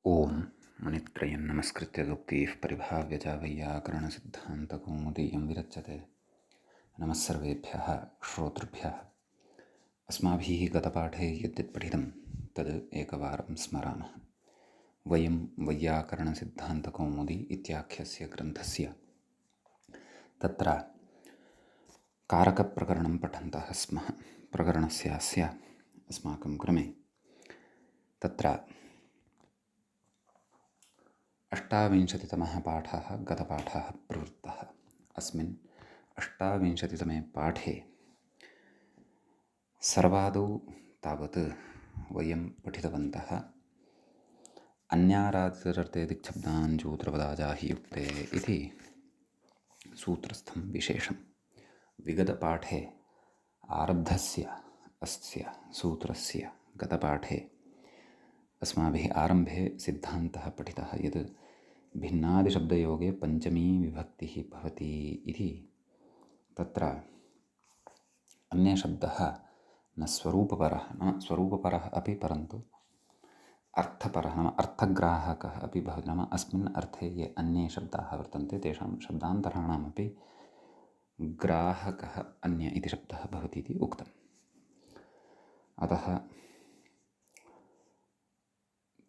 ओम मुनित्रयं नमस्कृत्य दुक्तिः परिभाव्य च वैयाकरणसिद्धान्तकौमुदीयं विरच्यते। नमः सर्वेभ्यः श्रोतृभ्यः। अस्माभिः गतपाठे यद्यत् पठितं तद् एकवारं स्मरामः। वयं वैयाकरणसिद्धान्तकौमुदी इत्याख्यस्य ग्रन्थस्य तत्र कारकप्रकरणं पठन्तः स्मः। प्रकरणस्यास्य अस्माकं क्रमे तत्र 28तमः पाठः गतपाठः प्रवृत्तः। अस्मिन् 28तमे पाठे सर्वादौ तावत् वयं पठितवन्तः अन्यारातिरर्थे दिक्शब्दान् जूत्रपदाजाहि युक्ते इति सूत्रस्थं विशेषं। विगतपाठे आरब्धस्य अस्य सूत्रस्य गतपाठे अस्माभिः आरम्भे सिद्धान्तः पठितः यत् भिन्नादिशब्दयोगे पञ्चमी विभक्तिः भवति इति। तत्र अन्यशब्दः न स्वरूपपरः नाम स्वरूपपरः अपि परन्तु अर्थपरः नाम अर्थग्राहकः अपि भवति। नाम अस्मिन् अर्थे ये अन्ये शब्दाः वर्तन्ते तेषां शब्दान्तराणामपि ग्राहकः अन्य इति शब्दः भवति इति उक्तम्। अतः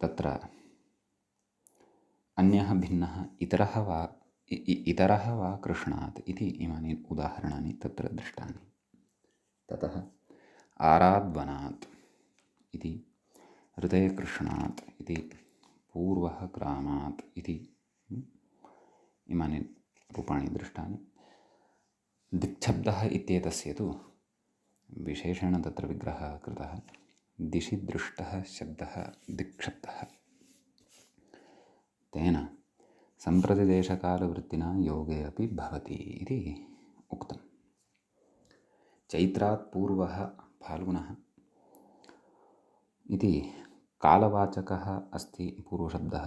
तत्र अन्यः भिन्नः इतरः वा कृष्णात् इति इमानि उदाहरणानि तत्र दृष्टानि। ततः आराद्वनात् इति, हृदये कृष्णात् इति, पूर्वः ग्रामात् इति इमानि रूपाणि दृष्टानि। दिक्शब्दः इत्येतस्य तु विशेषेण तत्र विग्रहः कृतः। दिशि दृष्टः शब्दः दिक्शब्दः। तेन सम्प्रतिदेशकालवृत्तिना योगे अपि भवति इति उक्तम्। चैत्रात् पूर्वः फाल्गुनः इति कालवाचकः अस्ति पूर्वशब्दः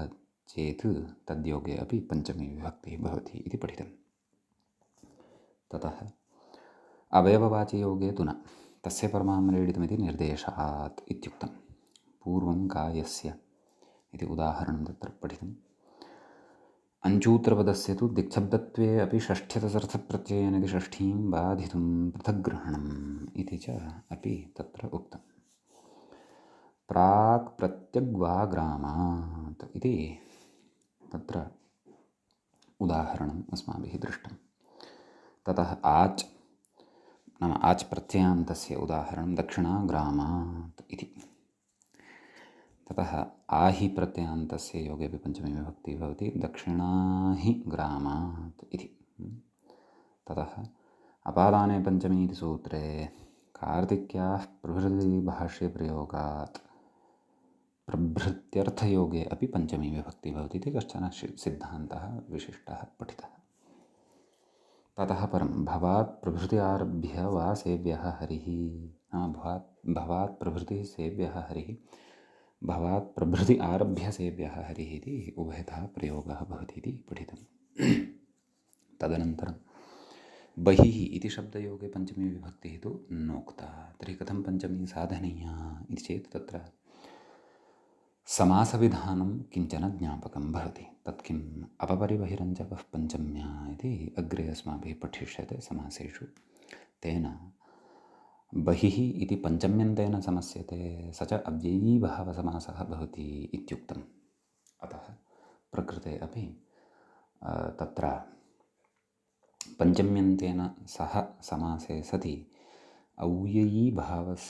चेत् तद्योगे अपि पञ्चमी विभक्तिः भवति इति पठितम्। ततः अवयववाचियोगे तु न तस्य परमां रेडितमिति निर्देशात् इत्युक्तं। पूर्वं कायस्य इति उदाहरणं तत्र पठितम्। अञ्चूत्रपदस्य तु दिक्शब्दत्वे अपि षष्ठ्यतसर्थप्रत्ययेन इति षष्ठीं बाधितुं पृथग्ग्रहणम् इति च अपि तत्र उक्तम्। प्राक् प्रत्यग्वाग्रामात् इति तत्र उदाहरणम् अस्माभिः दृष्टं। ततः आच् नाम आच् प्रत्ययान्तस्य उदाहरणं दक्षिणाग्रामात् इति। ततः आहि प्रत्ययान्तस्य योगे अपि पञ्चमी विभक्तिः भवति दक्षिणाहि ग्रामात् इति। ततः अपादाने पञ्चमी इति सूत्रे कार्तिक्याः प्रभृति भाष्यप्रयोगात् प्रभृत्यर्थयोगे अपि पञ्चमी विभक्तिः भवति इति कश्चन सिद्धान्तः विशिष्टः पठितः। ततः परं भवात् प्रभृति आरभ्य वा सेव्यः हरिः नाम भवात् प्रभृतिः सेव्यः हरिः भवात् प्रभृति आरभ्य सेव्यः हरिः इति उभयतः प्रयोगः भवति इति पठितम्। तदनन्तरं बहिः इति शब्दयोगे पञ्चमी विभक्तिः तु नोक्ता। तर्हि कथं पञ्चमी साधनीया इति चेत् तत्र समासविधानं किञ्चन ज्ञापकं भवति। तत् किम् अपपरिबहिरञ्जपः पञ्चम्या इति अग्रे अस्माभिः पठिष्यते समासेषु। तेन बहिः इति पञ्चम्यन्तेन समस्यते स च अव्ययीभावसमासः भवति इत्युक्तम्। अतः प्रकृते अपि तत्र पञ्चम्यन्तेन सह समासे सति अव्ययीभावस्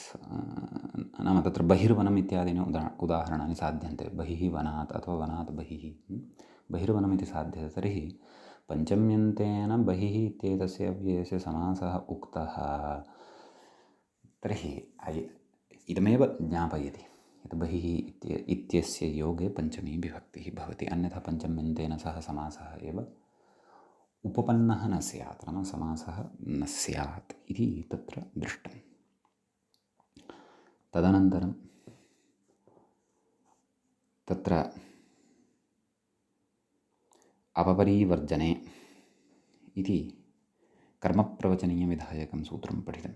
नाम तत्र बहिर्वनम् इत्यादीनि उदाहरणानि साध्यन्ते। बहिः वनात् अथवा वनात् बहिः बहिर्वनमिति साध्यते। तर्हि पञ्चम्यन्तेन बहिः इत्येतस्य अव्ययस्य समासः उक्तः। तर्हि इदमेव ज्ञापयति यत् बहिः इत्यस्य योगे पञ्चमी विभक्तिः भवति। अन्यथा पञ्चम्यन्तेन सह समासः एव उपपन्नः न स्यात् नाम समासः न स्यात् इति तत्र दृष्टम्। तदनन्तरं तत्र अपपरीवर्जने इति कर्मप्रवचनीयविधायकं सूत्रं पठितम्।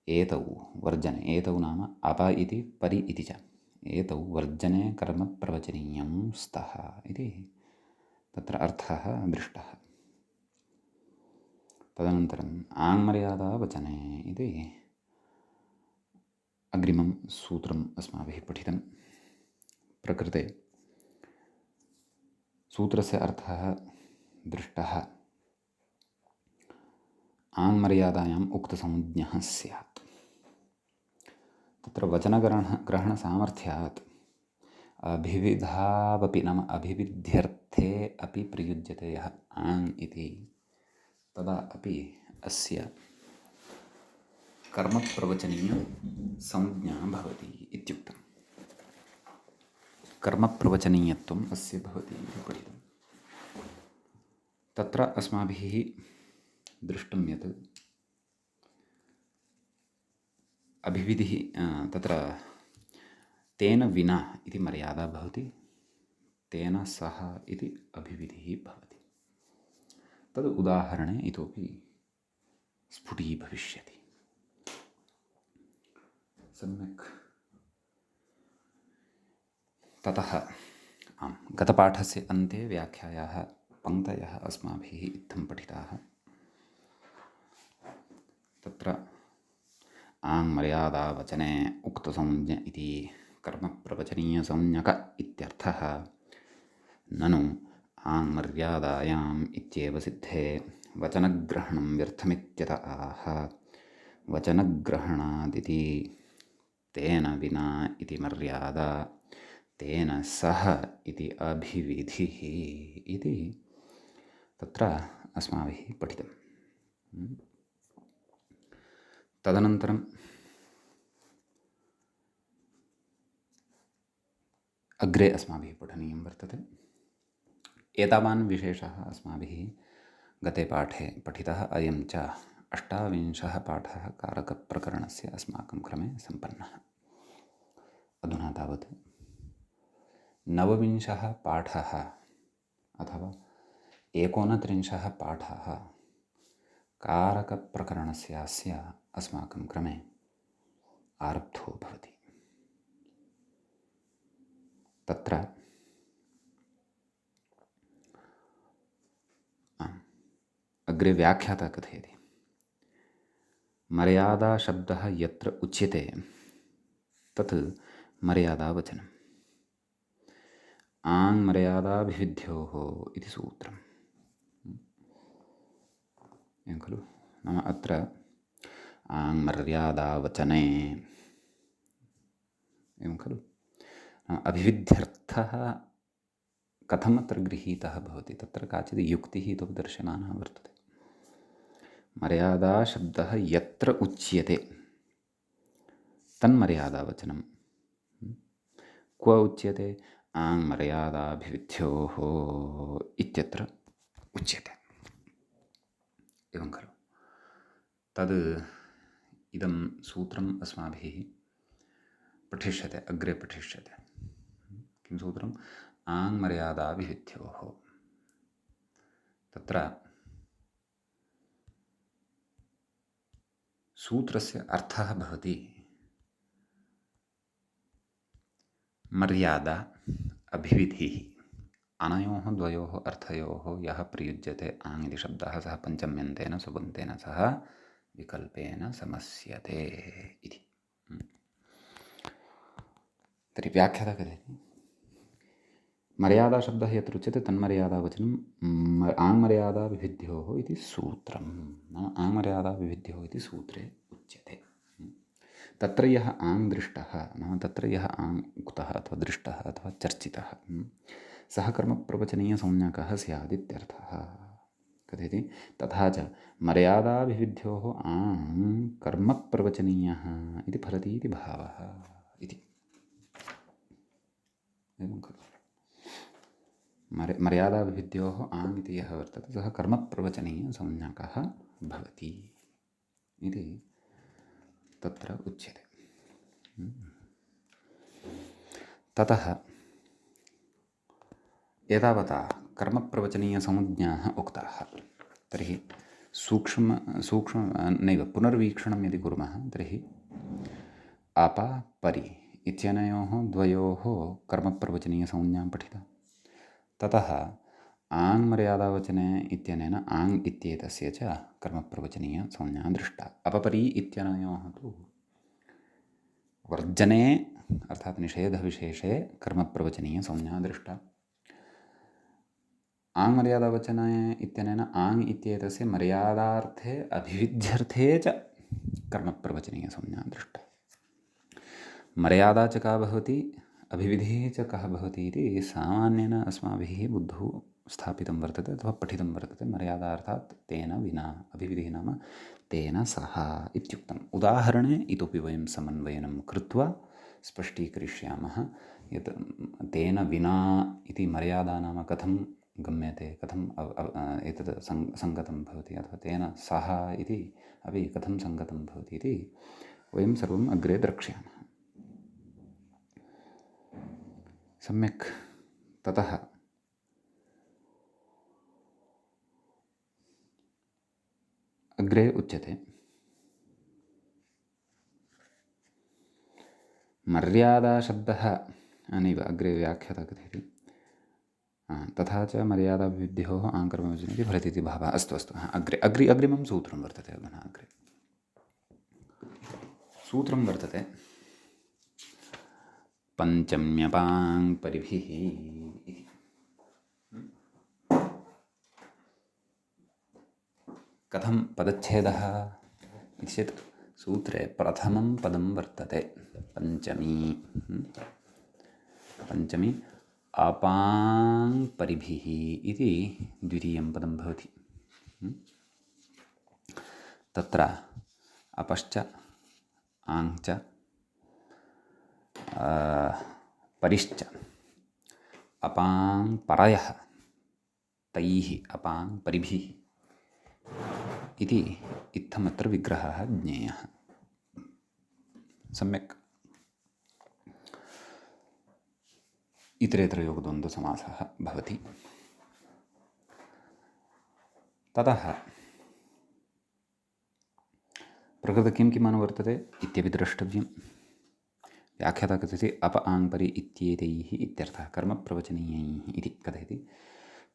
एतौ वर्जने एतौ नाम अप इति परि इति च एतौ वर्जने कर्मप्रवचनीयं स्तः इति तत्र अर्थः दृष्टः। तदनन्तरम् आङ्मर्यादावचने इति अग्रिमं सूत्रम् अस्माभिः पठितं। प्रकृते सूत्रस्य अर्थः दृष्टः। आङ्मर्यादायाम् उक्तसंज्ञः स्यात्। तत्र वचनग्रहणसामर्थ्यात् अभिविधावपि नाम अभिविध्यर्थे अपि प्रयुज्यते यः आङ् इति, तदा अपि अस्य कर्मप्रवचनीयसंज्ञा भवति इत्युक्तम्। कर्मप्रवचनीयत्वम् अस्य भवति इति पठितम्। तत्र अस्माभिः दृष्टं यत् अभिविधिः तत्र तेन विना इति मर्यादा भवति, तेन सह इति अभिविधिः भवति। तद् उदाहरणे इतोपि स्फुटीभविष्यति। सम्यक्। ततः गतपाठस्य अन्ते व्याख्यायाः पङ्क्तयः अस्माभिः इत्थं पठिताः। तत्र आङ्मर्यादावचने उक्तसंज्ञ इति कर्मप्रवचनीयसंज्ञक इत्यर्थः। ननु आङ्मर्यादायाम् इत्येव सिद्धे वचनग्रहणं व्यर्थमित्यत आह। वचनग्रहणादिति तेन विना इति मर्यादा, तेन सह इति अभिविधिः इति तत्र अस्माभिः पठितम्। तदनन्तरम् अग्रे अस्माभिः पठनीयं वर्तते। एतावान् विशेषः अस्माभिः गते पाठे पठितः। अयं च 28 पाठः कारकप्रकरणस्य अस्माकं क्रमे सम्पन्नः। अधुना तावत् 29 पाठः अथवा 29 पाठः कारकप्रकरणस्यास्य अस्माकं क्रमे आरब्धो भवति। तत्र अग्रे व्याख्याता कथयति। मर्यादाशब्दः यत्र उच्यते तत् मर्यादावचनम्। आङ्मर्यादाभिविध्योः इति सूत्रम्। एवं खलु? नाम अत्र आङ्मर्यादावचने एवं खलु? अभिविध्यर्थः कथम् अत्र गृहीतः भवति, तत्र काचित् युक्तिः इतोपि दर्शमाना वर्तते। मर्यादाशब्दः यत्र उच्यते तन्मर्यादावचनं। क्व उच्यते? आङ्मर्यादाभिविध्योः इत्यत्र उच्यते। एवं खलु? तद् इदं सूत्रम् अस्माभिः पठिष्यते, अग्रे पठिष्यते। किं सूत्रम्? आङ्मर्यादाभिविध्योः। तत्र सूत्रस्य अर्थः भवति मर्यादा अभिविधिः। अनयोः द्वयोः अर्थयोः यः प्रयुज्यते आङ् इति शब्दः सः पञ्चम्यन्तेन सुबन्तेन सह विकल्पेन समस्यते इति। तर्हि व्याख्याता कथयति। मर्यादाशब्दः यत्र उच्यते तन्मर्यादावचनम् आङ्मर्यादाभिविध्योः इति सूत्रम्। नाम आङ्मर्यादाभिविध्योः इति सूत्रे उच्यते। तत्र यः आङ् दृष्टः, नाम तत्र यः आङ् उक्तः अथवा दृष्टः अथवा चर्चितः, सः कर्मप्रवचनीयसंज्ञकः स्यादित्यर्थः। कथयति। तथा च मर्यादाभिविध्योः आङ् कर्मप्रवचनीयः इति फलति इति भावः इति। एवं खलु? मर्यादाभिविध्योः आङ् इति यः वर्तते सः कर्मप्रवचनीयसंज्ञकः भवति इति तत्र उच्यते। ततः एतावता कर्मप्रवचनीयसंज्ञाः उक्ताः। तर्हि नैव पुनर्वीक्षणं यदि कुर्मः तर्हि अपा परि इत्यनयोः द्वयोः कर्मप्रवचनीयसंज्ञां पठिता। ततः आङ् मर्यादावचने इत्यनेन आङ् इत्येतस्य च कर्मप्रवचनीयसंज्ञा दृष्टा। अपपरी इत्यनयोः तु वर्जने अर्थात् निषेधविशेषे कर्मप्रवचनीयसंज्ञा दृष्टा। आङ् मर्यादावचने इत्यनेन आङ् इत्येतस्य मर्यादार्थे अभिविध्यर्थे च कर्मप्रवचनीयसंज्ञा दृष्टा। मर्यादा च का भवति, अभिविधिः च कः भवति इति सामान्येन अस्माभिः बुद्धौ स्थापितं वर्तते अथवा पठितं वर्तते। मर्यादा अर्थात् तेन विना, अभिविधिः नाम तेन सह इत्युक्तम्। उदाहरणे इतोपि वयं समन्वयनं कृत्वा स्पष्टीकरिष्यामः यत् तेन विना इति मर्यादा नाम कथं गम्यते, कथम् एतत् सङ्गतं भवति, अथवा तेन सह इति अपि कथं सङ्गतं भवति इति वयं सर्वम् अग्रे द्रक्ष्यामः। सम्यक्। ततः अग्रे उच्यते मर्यादाशब्दः नैव अग्रे व्याख्याता कथयति तथा च मर्यादाभिवृद्ध्योः आङ्कर्मवचने इति फलति इति भावः। अस्तु अस्तु, अग्रिमं सूत्रं वर्तते। अधुना अग्रे सूत्रं वर्तते पञ्चम्यपाङ् परिभिः इति। कथं पदच्छेदः इति चेत् सूत्रे प्रथमं पदं वर्तते पञ्चमी अपाङ् परिभिः इति द्वितीयं पदं भवति। तत्र अपश्च आङ्च परिश्च अपाङ् परयः तैः अपाङ् परिभिः इति इत्थमत्र विग्रहः ज्ञेयः। सम्यक्। इतरेतरयोगद्वन्द्वसमासः भवति। ततः प्रकृते किं किम् अनुवर्तते इत्यपि द्रष्टव्यं। व्याख्याता कथयति अप आङ् परि इत्येतैः इत्यर्थः कर्मप्रवचनीयैः इति कथयति।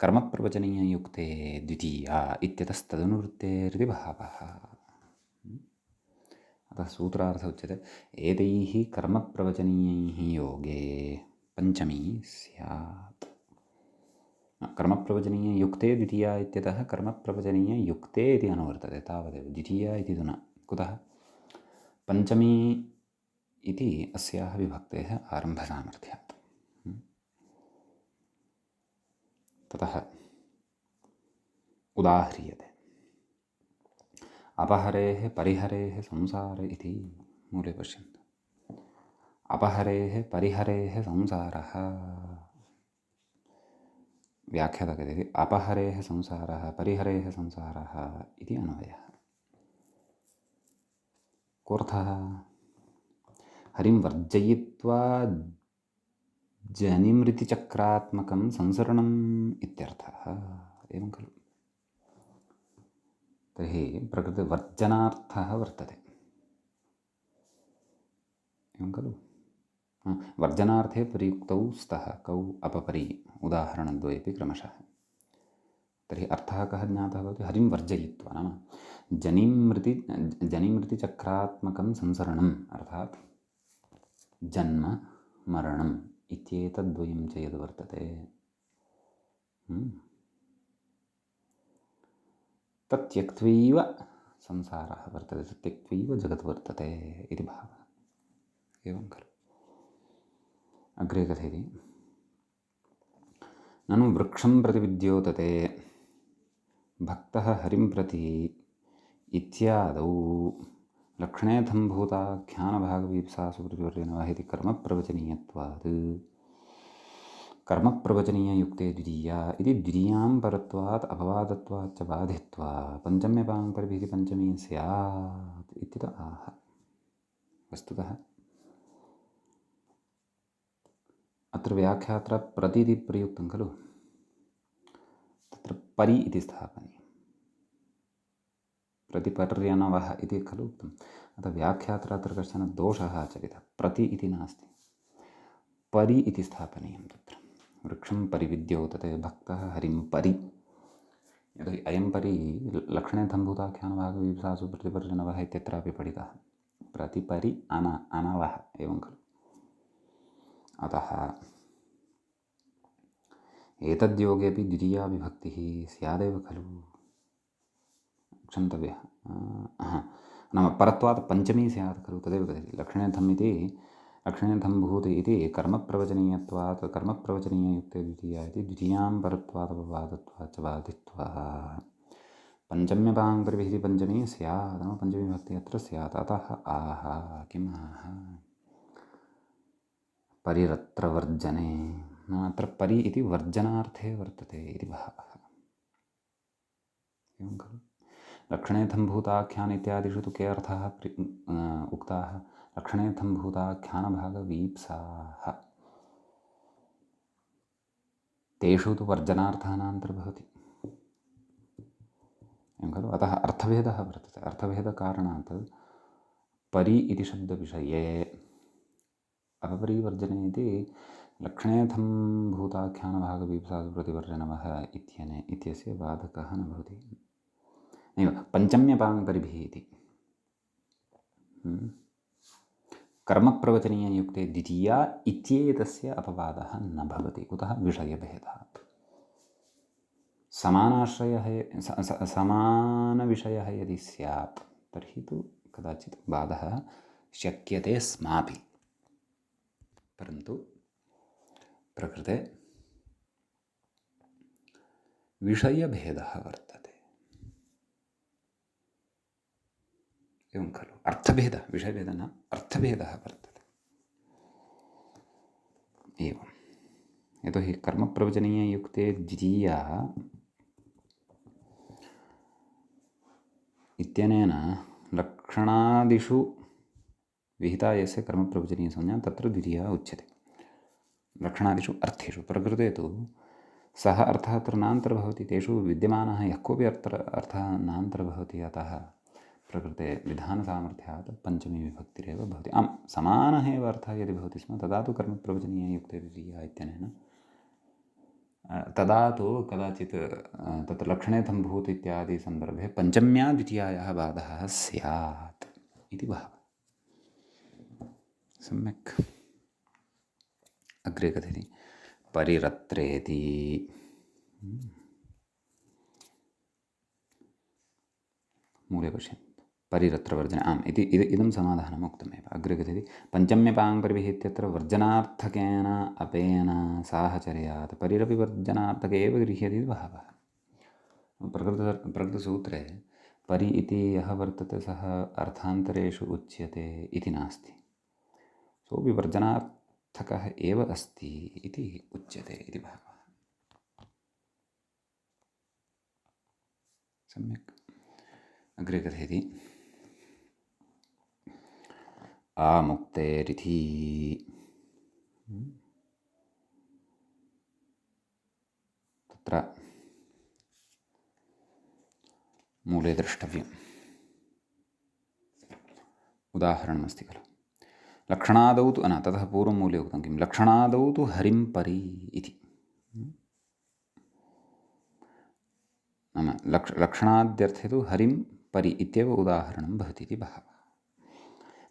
कर्मप्रवचनीययुक्ते द्वितीया इत्यतस्तदनुवृत्तेरिति भावः। अतः सूत्रार्थः उच्यते एतैः कर्मप्रवचनीयैः योगे पञ्चमी स्यात्। कर्मप्रवचनीययुक्ते द्वितीया इत्यतः कर्मप्रवचनीययुक्ते इति अनुवर्तते, तावदेव। द्वितीया इति तु न। कुतः? पञ्चमी इति अस्याः विभक्तेः आरम्भसामर्थ्यात्। ततः उदाह्रियते अपहरेः परिहरेः संसार इति। मूले पश्यन्तु। अपहरेः परिहरेः संसारः। व्याख्याता कथयति अपहरेः संसारः परिहरेः संसारः इति अन्वयः। कोऽर्थः? हरिं वर्जयित्वा जनिमृतिचक्रात्मकं संसरणम् इत्यर्थः। एवं खलु? तर्हि प्रकृतिवर्जनार्थः वर्तते। एवं खलु? वर्जनार्थे प्रयुक्तौ स्तः कौ अपपरि उदाहरणद्वयेपि क्रमशः। तर्हि अर्थः कः ज्ञातः भवति? हरिं वर्जयित्वा नाम जनिमृतिचक्रात्मकं संसरणम् अर्थात् जन्म मरणम् इत्येतद्वयं च यद् वर्तते तत् त्यक्त्वैव संसारः वर्तते, तत् त्यक्त्वैव जगत् वर्तते इति भावः। एवं खलु? अग्रे कथयति ननु वृक्षं प्रति विद्योतते भक्तः हरिं प्रति इत्यादौ लक्षणेऽथम्भूताख्यानभागवीप्सासु प्रतिवर्तेन वा इति कर्मप्रवचनीयत्वात् कर्मप्रवचनीययुक्ते द्वितीया इति द्वितीयां परत्वात् अपवादत्वात् च बाधित्वा पञ्चम्यपाङ् परिभिः पञ्चमी स्यात् इत्युत आह। वस्तुतः अत्र व्याख्यात्र प्रति इति प्रयुक्तं खलु, तत्र परि इति स्थापनीयं। प्रतिपर्यनवः इति खलु उक्तम्। अतः व्याख्यात्र अत्र कश्चन दोषः आचरितः। प्रति इति नास्ति, परि इति स्थापनीयं तत्र। वृक्षं परिविद्यो तत् भक्तः हरिं परि। यतोहि अयं परि लक्षणेऽर्थम्भूताख्यानभागवीप्सासु प्रतिपर्जनवः इत्यत्रापि पठितः। प्रतिपरि अनवः एवं खलु। अतः एतद्योगेऽपि द्वितीया विभक्तिः स्यादेव खलु। क्षन्तव्यः। नाम परत्वात् पञ्चमी स्यात् खलु, तदेव कथयति। लक्षणेऽर्थम् इति लक्षणेऽर्थं भूति इति कर्मप्रवचनीयत्वात् कर्मप्रवचनीययुक्ते द्वितीया इति द्वितीयां परत्वादपवादत्वात् च बाधित्वात् पञ्चम्यपां परिभिः पञ्चमी स्यात्। नाम पञ्चमी विभक्तिः अत्र स्यात्। अतः आह किम् आह परिरत्र वर्जने। अत्र परि इति वर्जनार्थे वर्तते इति भावः। एवं खलु। लक्षणेऽर्थम्भूताख्यान इत्यादिषु तु के अर्थाः उक्ताः? लक्षणेऽर्थम्भूताख्यानभागवीप्साः, तेषु तु वर्जनार्थानान्तर्भवति। एवं खलु। अतः अर्थभेदः वर्तते। अर्थभेदकारणात् परि इति शब्दविषये अपरिवर्जने इति लक्षणेऽर्थम्भूताख्यानभागवीप्सासु प्रतिवर्जनवः इत्यस्य बाधकः न भवति। नैव पञ्चम्यपां परिभिः इति कर्मप्रवचनीययुक्ते द्वितीया इत्येतस्य अपवादः न भवति। कुतः? विषयभेदात्। समानविषयः यदि स्यात् तर्हि तु कदाचित् बाधः शक्यते स्मापि, परन्तु प्रकृते विषयभेदः वर्तते। एवं खलु। अर्थभेदः, विषयभेदः न, अर्थभेदः वर्तते। एवं यतोहि कर्मप्रवचनीययुक्ते द्वितीया इत्यनेन लक्षणादिषु विहिता यस्य कर्मप्रवचनीयसंज्ञा तत्र द्वितीया उच्यते। लक्षणादिषु अर्थेषु प्रकृते तु सः अर्थः अत्र नान्तर्भवति। तेषु विद्यमानः यः कोऽपि अर्थः नान्तर्भवति। अतः प्रकृते विधानसामर्थ्यात् पञ्चमी विभक्तिरेव भवति। आम्, समानः एव अर्थः यदि भवति स्म तदा तु कर्मप्रवचनीययुक्ते द्वितीया इत्यनेन तदा तु कदाचित् तत्र लक्षणेऽर्थम्भूत इत्यादि सन्दर्भे पञ्चम्या द्वितीयायाः बाधः स्यात् इति भावः। सम्यक्। अग्रे कथयति परिरत्रेति। मूले पश्यन्तु। परिरत्रवर्जने आम् इति इदं समाधानम् उक्तमेव। अग्रे कथयति पञ्चम्यपां परिभिः इत्यत्र वर्जनार्थकेन अपेन साहचर्यात् परिरपि वर्जनार्थके एव गृह्यते इति भावः। प्रकृतसूत्रे परि इति यः वर्तते सः अर्थान्तरेषु उच्यते इति नास्ति। सोऽपि वर्जनार्थकः एव अस्ति इति उच्यते इति भावः। सम्यक्। अग्रे कथयति आमुक्तेरिति। तत्र मूले द्रष्टव्यम् उदाहरणमस्ति खलु। लक्षणादौ तु ततः पूर्वं मूले उक्तं किं लक्षणादौ तु हरिं परि इति। नाम लक्षणाद्यर्थे तु हरिं परि इत्येव उदाहरणं भवति इति भावः।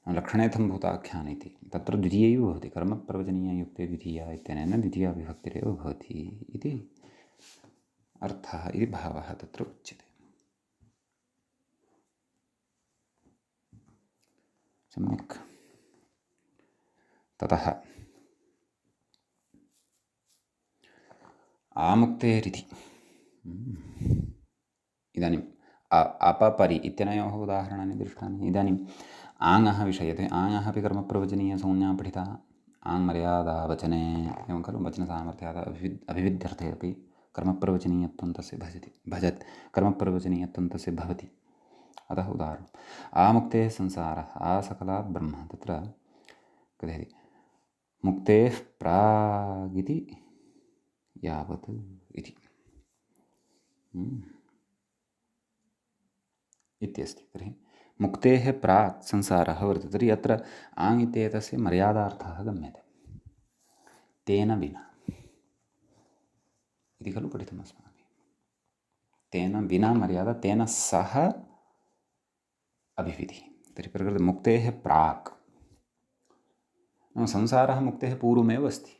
लक्षणेऽर्थम्भूताख्यान इति तत्र द्वितीयैव भवति। कर्मप्रवचनीययुक्ते द्वितीया इत्यनेन द्वितीया विभक्तिरेव भवति इति अर्थः इति भावः तत्र उच्यते। सम्यक्। ततः आमुक्तेरिति इदानीम् अपपरि इत्यनयोः उदाहरणानि दृष्टानि। इदानीम् आङ्गः विषयते। आङ्गः अपि कर्मप्रवचनीयसंज्ञा पठिता। आङ्मर्यादावचने एवं खलु। वचनसामर्थ्यात् अभिविध्यर्थे अपि कर्मप्रवचनीयत्वं तस्य कर्मप्रवचनीयत्वं तस्य भवति। अतः उदाहरणम् आमुक्तेः संसारः आसकलात् ब्रह्म। तत्र कथयति मुक्तेः प्रागिति यावत् इति इत्यस्ति। तर्हि मुक्तेः प्राक् संसारः वर्तते। तर्हि अत्र आङ् इत्येतस्य मर्यादार्थः गम्यते। तेन विना इति खलु पठितम् अस्माभिः। तेन विना मर्यादा, तेन सह अभिविधिः। तर्हि प्रकृतिमुक्तेः प्राक् संसारः मुक्तेः पूर्वमेव अस्ति।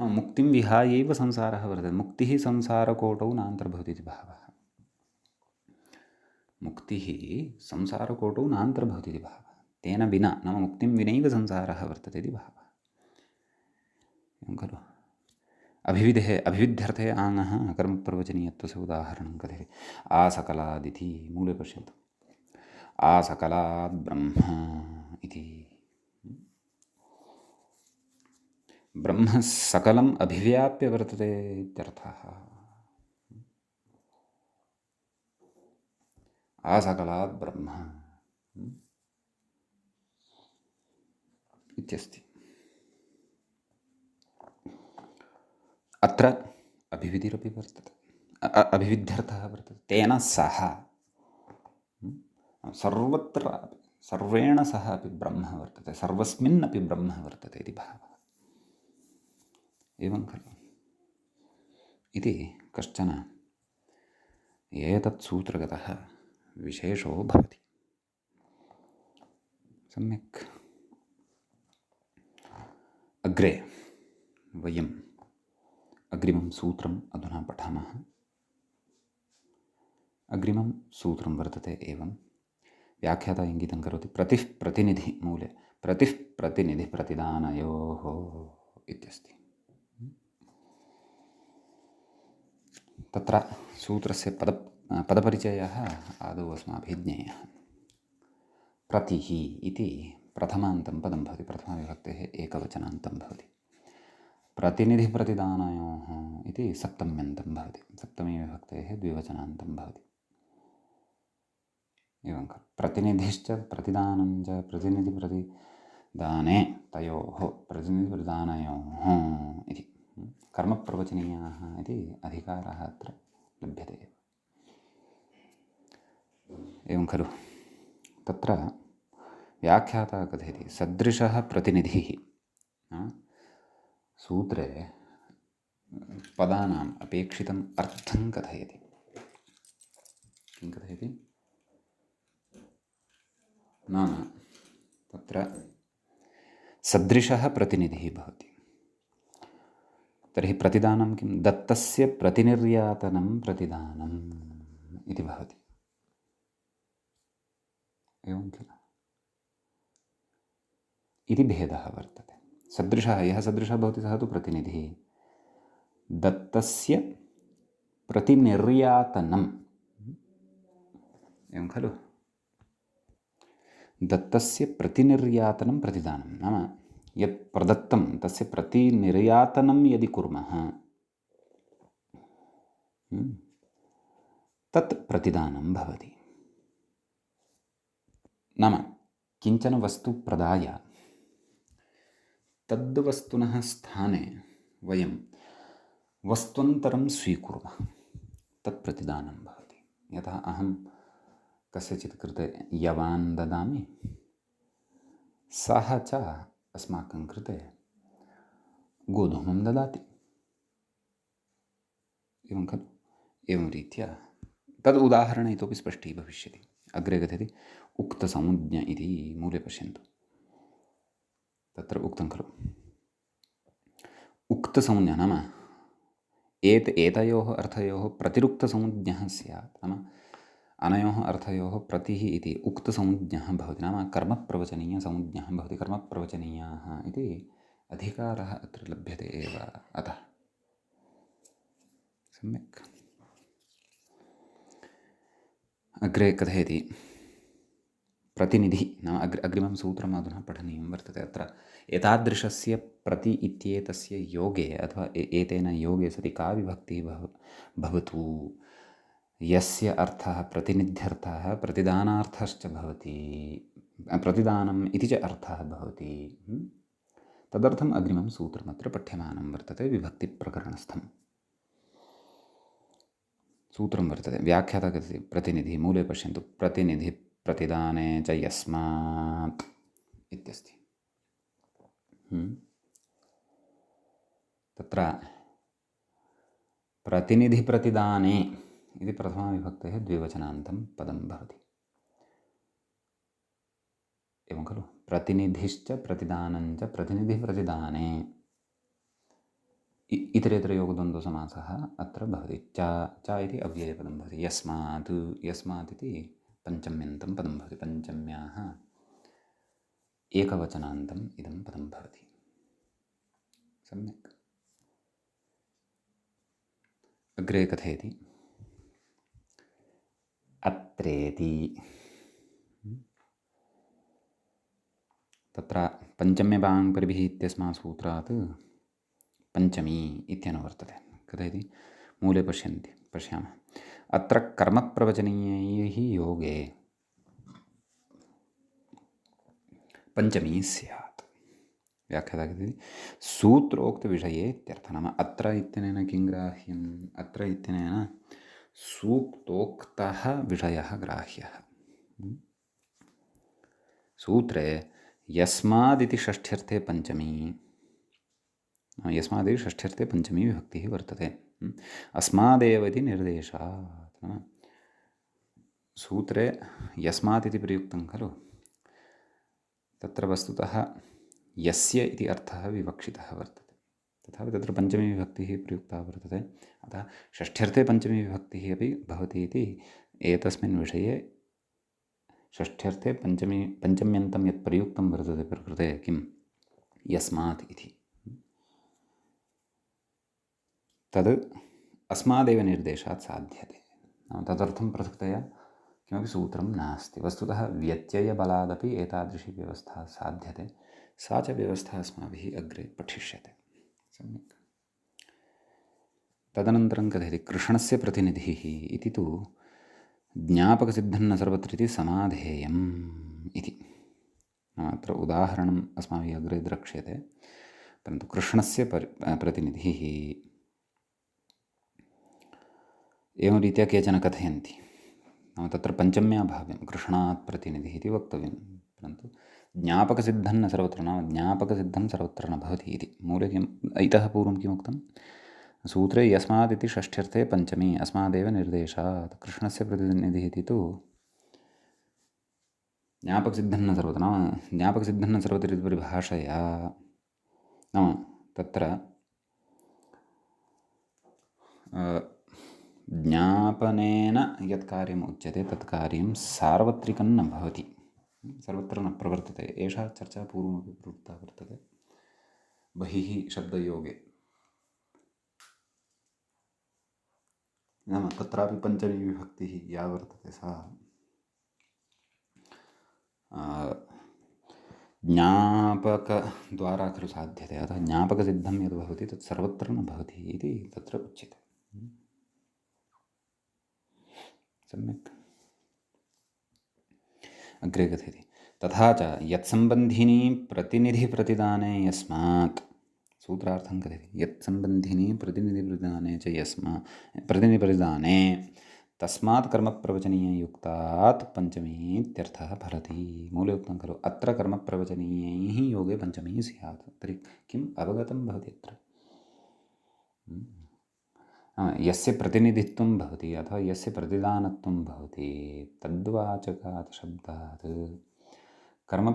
मुक्तिं विहायैव संसारः वर्तते। मुक्तिः संसारकोटौ नान्तर्भवति इति भावः। मुक्तिः संसारकोटौ नान्तर्भवति इति भावः। तेन विना नाम मुक्तिं विनैव संसारः वर्तते इति भावः। एवं खलु। अभिविधेः अभिविध्यर्थे आङ्गः कर्मप्रवचनीयत्वस्य उदाहरणं कथयति। आसकलादिति मूले पश्यन्तु। आसकलाद् ब्रह्म इति। ब्रह्म सकलम् अभिव्याप्य वर्तते इत्यर्थः। आसकलाद् ब्रह्म इत्यस्ति। अत्र अभिविधिरपि वर्तते, अभिविध्यर्थः वर्तते। तेन सह सर्वत्र सर्वेण सह अपि ब्रह्म वर्तते, सर्वस्मिन् अपि ब्रह्म वर्तते इति भावः। एवं खलु इति कश्चन एतत् सूत्रगतः विशेषो भवति। सम्यक्। अग्रे वयम् अग्रिमं सूत्रम् अधुना पठामः। अग्रिमं सूत्रं वर्तते एवं। व्याख्याता इङ्गितं करोति। प्रतिः प्रतिनिधि मूले प्रतिः प्रतिनिधि प्रतिदानयोः इत्यस्ति। तत्र सूत्रस्य पदपरिचयः आदौ अस्माभिः ज्ञेयः। प्रतिः इति प्रथमान्तं पदं भवति, प्रथमाविभक्तेः एकवचनान्तं भवति। प्रतिनिधिप्रतिदानयोः इति सप्तम्यन्तं भवति, सप्तमी विभक्तेः द्विवचनान्तं भवति। एवं खलु। प्रतिनिधिश्च प्रतिदानं च प्रतिनिधिप्रतिदाने तयोः प्रतिनिधिप्रतिदानयोः इति कर्मप्रवचनीयाः इति अधिकारः अत्र लभ्यते। एवं खलु। तत्र व्याख्याता कथयति सदृशः प्रतिनिधिः। सूत्रे पदानाम् अपेक्षितम् अर्थं कथयति। किं कथयति नाम तत्र सदृशः प्रतिनिधिः भवति। तर्हि प्रतिदानं किं? दत्तस्य प्रतिनिर्यातनं प्रतिदानम् इति भवति। एवं किल इति भेदः वर्तते। सदृशः, यः सदृशः भवति सः तु प्रतिनिधिः। दत्तस्य प्रतिनिर्यातनम्, एवं खलु। दत्तस्य प्रतिनिर्यातनं प्रतिदानं नाम यत् प्रदत्तं तस्य प्रतिनिर्यातनं यदि कुर्मः तत् प्रतिदानं भवति। नाम किञ्चन वस्तु प्रदाय तद्वस्तुनः स्थाने वयं वस्त्वन्तरं स्वीकुर्मः, तत् प्रतिदानं भवति। यतः अहं कस्यचित् कृते यवान् ददामि, सः च अस्माकं कृते गोधूमं ददाति। एवं खलु। एवं रीत्या तद् उदाहरणम् इतोपि स्पष्टी भविष्यति। अग्रे कथयति उक्तसंज्ञा इति मूले पश्यन्तु। तत्र उक्तं खलु उक्तसंज्ञा नाम एतयोः अर्थयोः प्रतिरुक्तसंज्ञः स्यात्। नाम अनयोः अर्थयोः प्रतिः इति उक्तसंज्ञः भवति, नाम कर्मप्रवचनीयसंज्ञः भवति। कर्मप्रवचनीयाः इति अधिकारः अत्र लभ्यते एव। अतः सम्यक्। अग्रे कथयति प्रतिनिधि नाम अग्रिमं सूत्रम् अधुना पठनीयं वर्तते। अत्र एतादृशस्य प्रति इत्येतस्य योगे अथवा एतेन योगे सति का विभक्तिः भवतु, यस्य अर्थः प्रतिनिध्यर्थः प्रतिदानार्थश्च भवति, प्रतिदानम् इति च अर्थः भवति, तदर्थम् अग्रिमं सूत्रमत्र पठ्यमानं वर्तते। विभक्तिप्रकरणस्थं सूत्रं वर्तते। व्याख्याता कथयति प्रतिनिधिः मूले पश्यन्तु। प्रतिनिधि प्रतिदाने च यस्मात् इत्यस्ति। तत्र प्रतिनिधिप्रतिदाने इति प्रथमाविभक्तेः द्विवचनान्तं पदं भवति। एवं खलु, प्रतिनिधिश्च प्रतिदानञ्च प्रतिनिधिप्रतिदाने इतरेतरयोगद्वन्द्वसमासः अत्र भवति। च इति अव्ययपदं भवति। यस्मात् इति पञ्चम्यन्तं पदं भवति। पञ्चम्याः एकवचनान्तम् इदं पदं भवति। सम्यक्। अग्रे कथयति अत्रेति। तत्र पञ्चम्यबाङ् परिभिः इत्यस्मात् सूत्रात् पञ्चमी इत्यनुवर्तते। कथयति, मूले पश्यामः। अत्र कर्मप्रवचनीयैः योगे पञ्चमी स्यात्। व्याख्याता कथयति सूत्रोक्तविषये इत्यर्थः। नाम अत्र इत्यनेन किं ग्राह्यम्? अत्र इत्यनेन सूक्तोक्तः विषयः ग्राह्यः। सूत्रे यस्मादिति षष्ठ्यर्थे पञ्चमी, यस्मादिति षष्ठ्यर्थे पञ्चमी विभक्तिः वर्तते। अस्मादेव इति निर्देशात्। सूत्रे यस्मात् इति प्रयुक्तं खलु, तत्र वस्तुतः यस्य इति अर्थः विवक्षितः वर्तते। तथापि तत्र पञ्चमी विभक्तिः प्रयुक्ता वर्तते। अतः षष्ठ्यर्थे पञ्चमी विभक्तिः अपि भवति इति एतस्मिन् विषये षष्ठ्यर्थे पञ्चम्यन्तं यत् प्रयुक्तं वर्तते प्रकृते, किं, यस्मात् इति, तद् अस्मादेव निर्देशात् साध्यते। तदर्थं पृथक्तया किमपि सूत्रं नास्ति। वस्तुतः व्यत्ययबलादपि एतादृशी व्यवस्था साध्यते। सा च व्यवस्था अस्माभिः अग्रे पठिष्यते। सम्यक्। तदनन्तरं कथयति कृष्णस्य प्रतिनिधिः इति तु ज्ञापकसिद्धं न सर्वत्र इति समाधेयम् इति। अत्र उदाहरणम् अस्माभिः अग्रे द्रक्ष्यते, परन्तु कृष्णस्य प्रतिनिधिः एवं रीत्या केचन कथयन्ति। नाम तत्र पञ्चम्या भाव्यं कृष्णात् प्रतिनिधिः इति वक्तव्यं, परन्तु ज्ञापकसिद्धं न सर्वत्र, नाम ज्ञापकसिद्धं सर्वत्र न भवति इति। मूले किम्, इतः पूर्वं किमुक्तं? सूत्रे यस्मात् इति षष्ठ्यर्थे पञ्चमी, अस्मादेव निर्देशात् कृष्णस्य प्रतिनिधिः इति तु ज्ञापकसिद्धं न सर्वत्र, नाम ज्ञापकसिद्धं न सर्वत्र इति परिभाषया, नाम तत्र ज्ञापनेन यत् कार्यम् उच्यते तत् कार्यं सार्वत्रिकं न भवति, सर्वत्र न प्रवर्तते। एषा चर्चा पूर्वमपि प्रवृत्ता वर्तते बहिः शब्दयोगे। नाम तत्रापि पञ्चमी विभक्तिः या वर्तते सा ज्ञापकद्वारा खलु साध्यते। अतः ज्ञापकसिद्धं यद् भवति तत् सर्वत्र न भवति इति तत्र उच्यते। सम्यक्। अग्रे कथयति तथा च यत्सम्बन्धिनी प्रतिनिधिप्रतिदाने यस्मात्, सूत्रार्थं कथयति यत्सम्बन्धिनी प्रतिनिधिप्रतिदाने च यस्मात् प्रतिनिधिप्रतिदाने तस्मात् कर्मप्रवचनीययुक्तात् पञ्चमी इत्यर्थः फलति। मूले उक्तं खलु अत्र कर्मप्रवचनीयैः योगे पञ्चमी स्यात्। तर्हि किम् अवगतं भवति अत्र? यस्य प्रतिनिधित्वं भवति अथवा यस्य प्रतिदानत्वं भवति तद्वाचकात् शब्दात् कर्म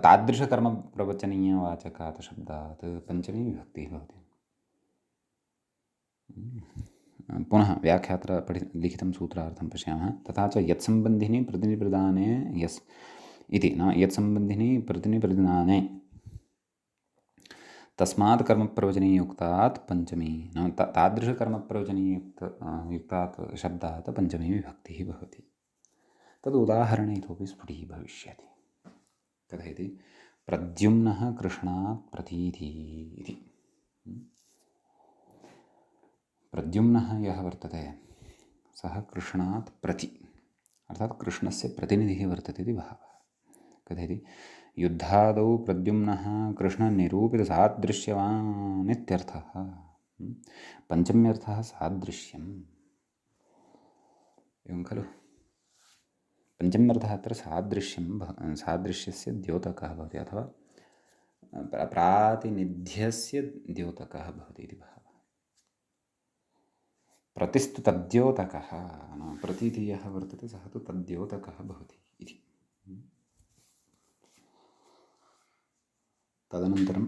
तादृशकर्मप्रवचनीयवाचकात् शब्दात् पञ्चमी विभक्तिः भवति। पुनः व्याख्यात्र लिखितं सूत्रार्थं पश्यामः। तथा च यत्सम्बन्धिनी प्रतिनिधिप्रदाने यस् इति, नाम यत्सम्बन्धिनी प्रतिनिधिप्रदाने तस्मात् कर्मप्रवचनीययुक्तात् पञ्चमी, नाम तादृशकर्मप्रवचनीयुक्तात् शब्दात् पञ्चमी विभक्तिः भवति। तद् उदाहरणे इतोपि स्फुटी भविष्यति। कथयति प्रद्युम्नः कृष्णात् प्रतीति इति। प्रद्युम्नः यः वर्तते सः कृष्णात् प्रति, अर्थात् कृष्णस्य प्रतिनिधिः वर्तते इति भावः। कथयति युद्धादौ प्रद्युम्नः कृष्णनिरूपितसादृश्यवान् इत्यर्थः। पञ्चम्यर्थः सादृश्यम्। एवं खलु, पञ्चम्यर्थः अत्र सादृश्यं, सादृश्यस्य द्योतकः भवति, अथवा प्रातिनिध्यस्य द्योतकः भवति इति भावः। प्रतिस्तु तद्योतकः, प्रतीति यः वर्तते सः तु तद्योतकः भवति इति। तदनन्तरं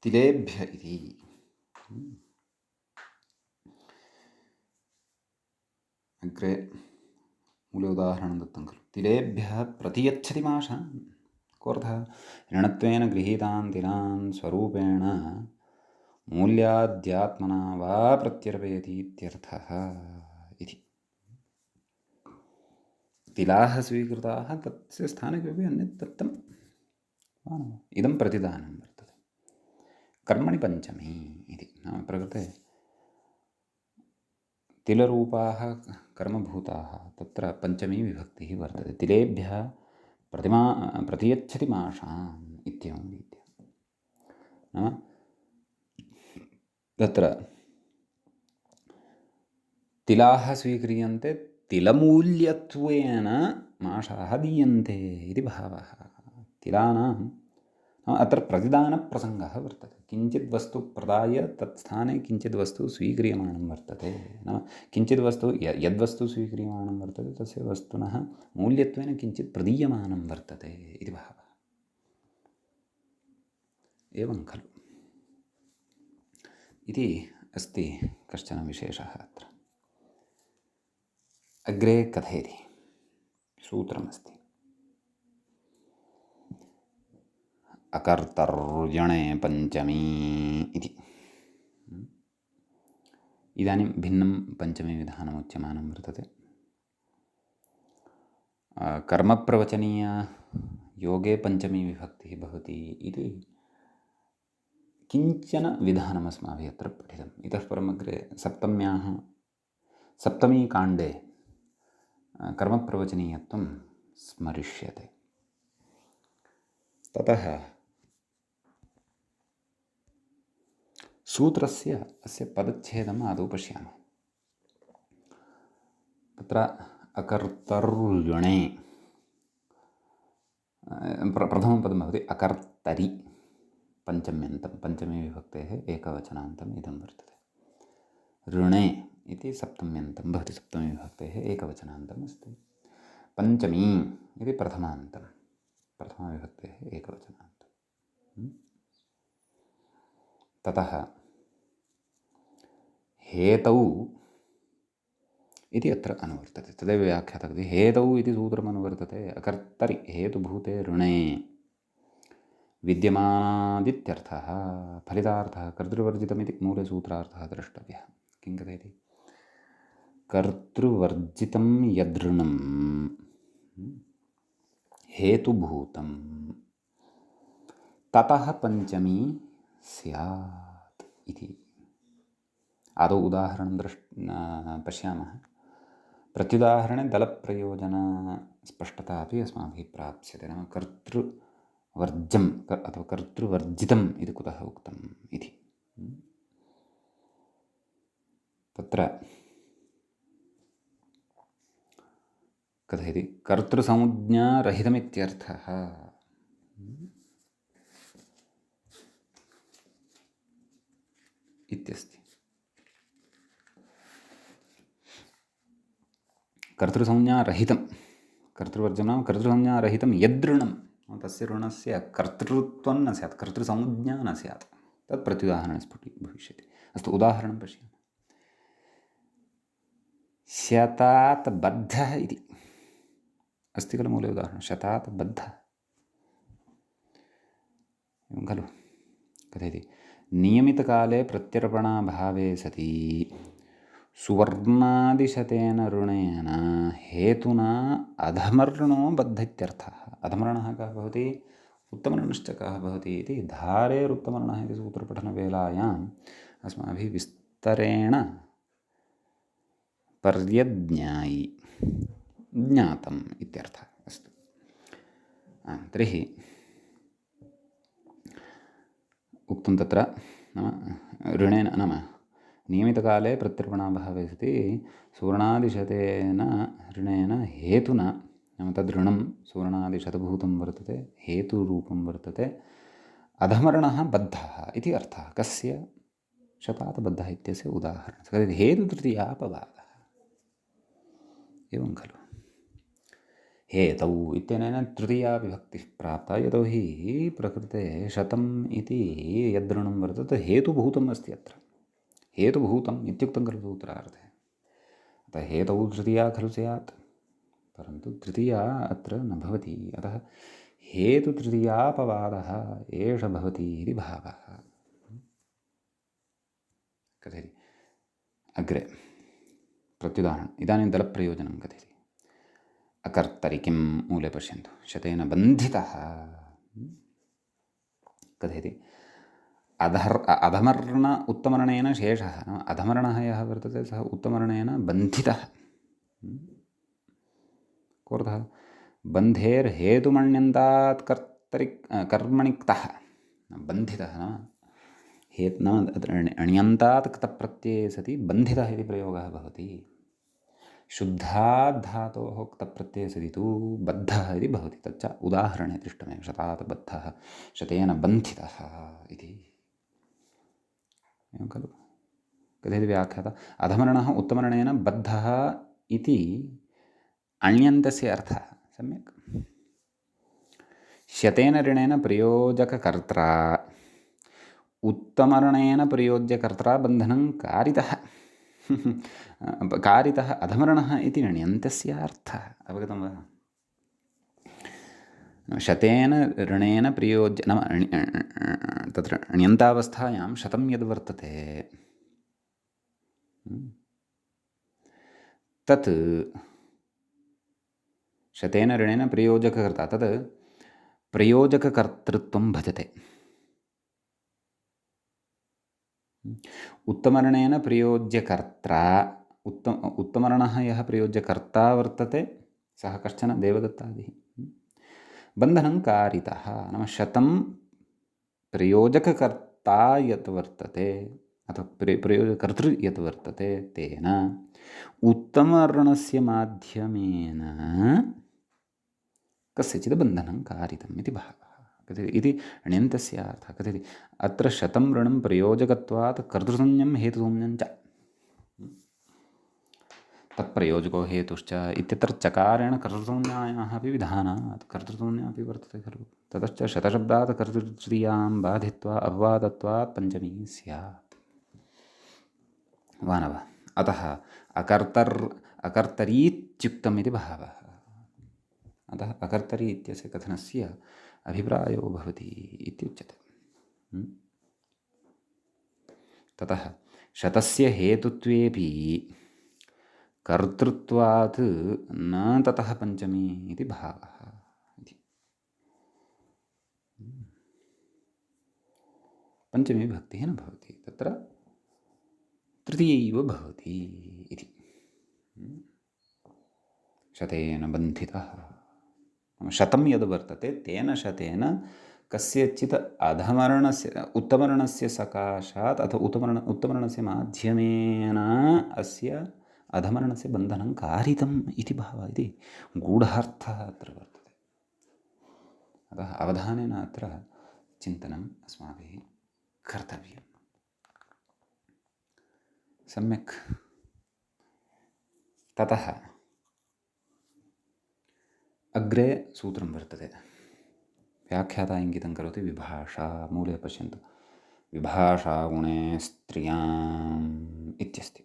तिलेभ्य इति अग्रे मूले उदाहरणं दत्तं खलु। तिलेभ्यः प्रतियच्छति माशान्, कोऽर्थः? ऋणत्वेन गृहीतान् तिलान् स्वरूपेण मूल्याद्यात्मना वा प्रत्यर्पयति इत्यर्थः इति। तिलाः स्वीकृताः, तस्य स्थाने किमपि अन्यत् दत्तं वा न वा? इदं प्रतिदानं वर्तते। कर्मणि पञ्चमी इति नाम प्रकृते तिलरूपाः कर्मभूताः, तत्र पञ्चमी विभक्तिः वर्तते। तिलेभ्यः प्रतियच्छति माशान् इत्येवं रीत्या। नाम तत्र तिलाः स्वीक्रियन्ते, तिलमूल्यत्वेन माशाः दीयन्ते इति भावः। तिलानां अत्र प्रतिदानप्रसङ्गः वर्तते। किञ्चित् वस्तु प्रदाय तत्स्थाने किञ्चित् वस्तु स्वीक्रियमाणं वर्तते। नाम किञ्चित् वस्तु यद्वस्तु स्वीक्रियमाणं वर्तते तस्य वस्तुनः मूल्यत्वेन किञ्चित् प्रदीयमानं वर्तते इति भावः। एवं खलु इति अस्ति कश्चन विशेषः अत्र। अग्रे कथयति, सूत्रमस्ति। अकर्तर्यणे पञ्चमी इति। इदानीं भिन्नं पञ्चमी विधानम् उच्यमानं वर्तते। कर्मप्रवचनीय योगे पञ्चमी विभक्तिः भवति इति किञ्चन विधानम् अस्माभिः अत्र पठितम्। इतः परम् अग्रे सप्तमीकाण्डे कर्मप्रवचनीयत्वं स्मरिष्यते। ततः सूत्रस्य अस्य पदच्छेदम् आदौ पश्यामः। तत्र अकर्तर्यणे प्रथमं पदं भवति अकर्तरि, पञ्चम्यन्तं, पञ्चमी विभक्तेः एकवचनान्तम् इदं वर्तते। ऋणे इति सप्तम्यन्तं भवति, सप्तमी विभक्तेः एकवचनान्तम् अस्ति। पञ्चमी इति प्रथमान्तं, प्रथमाविभक्तेः एकवचनान्तम्। ततः हेतौ इति अत्र अनुवर्तते। तदेव व्याख्यातः हेतौ इति सूत्रमनुवर्तते। अकर्तरि हेतुभूते ऋणे विद्यमानादित्यर्थः। फलितार्थः कर्तृवर्जितमिति मूले सूत्रार्थः द्रष्टव्यः। किं कथयति? कर्तृवर्जितं यदृणं हेतुभूतं ततः पञ्चमी स्यात् इति। आदौ उदाहरणं पश्यामः। प्रत्युदाहरणे दलप्रयोजनस्पष्टता अपि अस्माभिः प्राप्स्यते। नाम कर्तृवर्जम् अथवा कर्तृवर्जितम् इति कुतः उक्तम् इति। तत्र कथयति? कर्तृसंज्ञारहितमित्यर्थः। इत्यस्ति। कर्तृसंज्ञारहितं, कर्तृवर्जनं कर्तृसंज्ञारहितं यदृणं, तस्य ऋणस्य कर्तृत्वं न स्यात्, कर्तृसंज्ञा न स्यात्, तत् प्रत्युदाहरणे भविष्यति। अस्तु, उदाहरणं पश्यामः। शतात् बद्धः इति अस्ति खलु मूले उदाहरणं। शतात् बद्धः एवं खलु। कथयति? नियमितकाले प्रत्यर्पणाभावे सति सुवर्णादिशतेन ऋणेन हेतुना अधमर्णो बद्ध इत्यर्थः। अधमर्णः कः भवति? उत्तमर्णश्च कः भवति इति धारेरुत्तमर्णः इति सूत्रपठनवेलायाम् अस्माभिः विस्तरेण पर्यज्ञायि ज्ञातम् इत्यर्थः। अस्तु, तर्हि उक्तं तत्र नाम ऋणेन, नाम नियमितकाले प्रत्यर्पणाभावे सति सुवर्णादिशतेन ऋणेन हेतुना, नाम तद् ऋणं सुवर्णादिशतभूतं वर्तते, हेतुरूपं वर्तते, अधमर्णः बद्धः इति अर्थः। कस्य? शतात् बद्धः इत्यस्य उदाहरणं हेतुतृतीयापवादः। एवं खलु। हेतौ इत्यनेन तृतीया विभक्तिः प्राप्ता, यतोहि प्रकृते शतम् इति यदृणं वर्तते हेतुभूतम् अस्ति अत्र। हेतुभूतम् इत्युक्तं खलु सूत्रार्थे। अतः हेतौ तृतीया खलु स्यात्, परन्तु तृतीया अत्र न भवति। अतः हेतुतृतीयापवादः एष भवति इति भावः। कथयति अग्रे प्रत्युदाहरणम्। इदानीं दलप्रयोजनं कथयति। अकर्तरि किं मूले पश्यन्तु। शतेन बन्धितः कथयति। अधमर्ण उत्तमर्णेन शेषः, अधमर्णः यः वर्तते सः उत्तमर्णेन बन्धितः। कोऽर्थः? बन्धेर्हेतुमण्यन्तात् कर्तरि कर्मणिक्तः। बन्धितः नाम अण्यन्तात् क्तप्रत्यये सति बन्धितः इति प्रयोगः भवति। शुद्धात् धातोः क्तप्रत्यये सति तु बद्धः इति भवति। तच्च उदाहरणे दृष्टमेव। शतात् बद्धः, शतेन बन्धितः इति। एवं खलु। कथयति व्याख्याता। अधमर्णः उत्तमर्णेन बद्धः इति अण्यन्तस्य अर्थः। सम्यक्। शतेन ऋणेन प्रयोजककर्त्रा, उत्तमर्णेन प्रयोज्यकर्त्रा बन्धनं कारितः कारितः अधमर्णः इति ण्यन्तस्य अर्थः। अवगतं वा? शतेन ऋणेन प्रयोज्य नाम तत्र ण्यन्तावस्थायां शतं यद् वर्तते तत् शतेन ऋणेन प्रयोजककर्ता, तत् प्रयोजककर्तृत्वं भजते। उत्तमर्णेन प्रयोज्यकर्त्रा, उत्तमर्णः यः प्रयोज्यकर्ता वर्तते सः कश्चन देवदत्तादिः। बन्धनं कारितः नाम शतं प्रयोजककर्ता यत् वर्तते अथवा प्रयोजकर्तृ यत् वर्तते तेन उत्तमर्णस्य माध्यमेन कस्यचित् बन्धनं कारितम् इति भावः। कथयति इति ण्यन्तस्य अर्थः। कथयति अत्र शतं ऋणं प्रयोजकत्वात् कर्तृसंज्ञं हेतुसंज्ञं च। तत्प्रयोजको हेतुश्च इत्यत्र चकारेण कर्तृसंज्ञायाः अपि विधानात् कर्तृसंज्ञा अपि वर्तते खलु। ततश्च शतशब्दात् कर्तृतृतीयां बाधित्वा अपवादत्वात् पञ्चमी स्यात्। वा न वा? अतः अकर्तरीत्युक्तम् इति भावः। अतः अकर्तरि इत्यस्य कथनस्य अभिप्रायो भवति इत्युच्यते। ततः शतस्य हेतुत्वेपि कर्तृत्वात् न ततः पञ्चमी इति भावः। पञ्चमी विभक्तिः न भवति, तत्र तृतीयैव भवति इति। शतेन बन्धितः शतं यद् वर्तते तेन शतेन कस्यचित् अधमर्णस्य उत्तमर्णस्य सकाशात् अथवा उत्तमर्णस्य माध्यमेन अस्य अधमर्णस्य बन्धनं कारितम् इति भावः, इति गूढार्थः अत्र वर्तते। अतः अवधानेन अत्र चिन्तनम् अस्माभिः कर्तव्यम्। सम्यक्। ततः अग्रे सूत्रं वर्तते। व्याख्याता इङ्गितं करोति विभाषा। मूले पश्यन्तु। विभाषा गुणे स्त्रियाम् इत्यस्ति।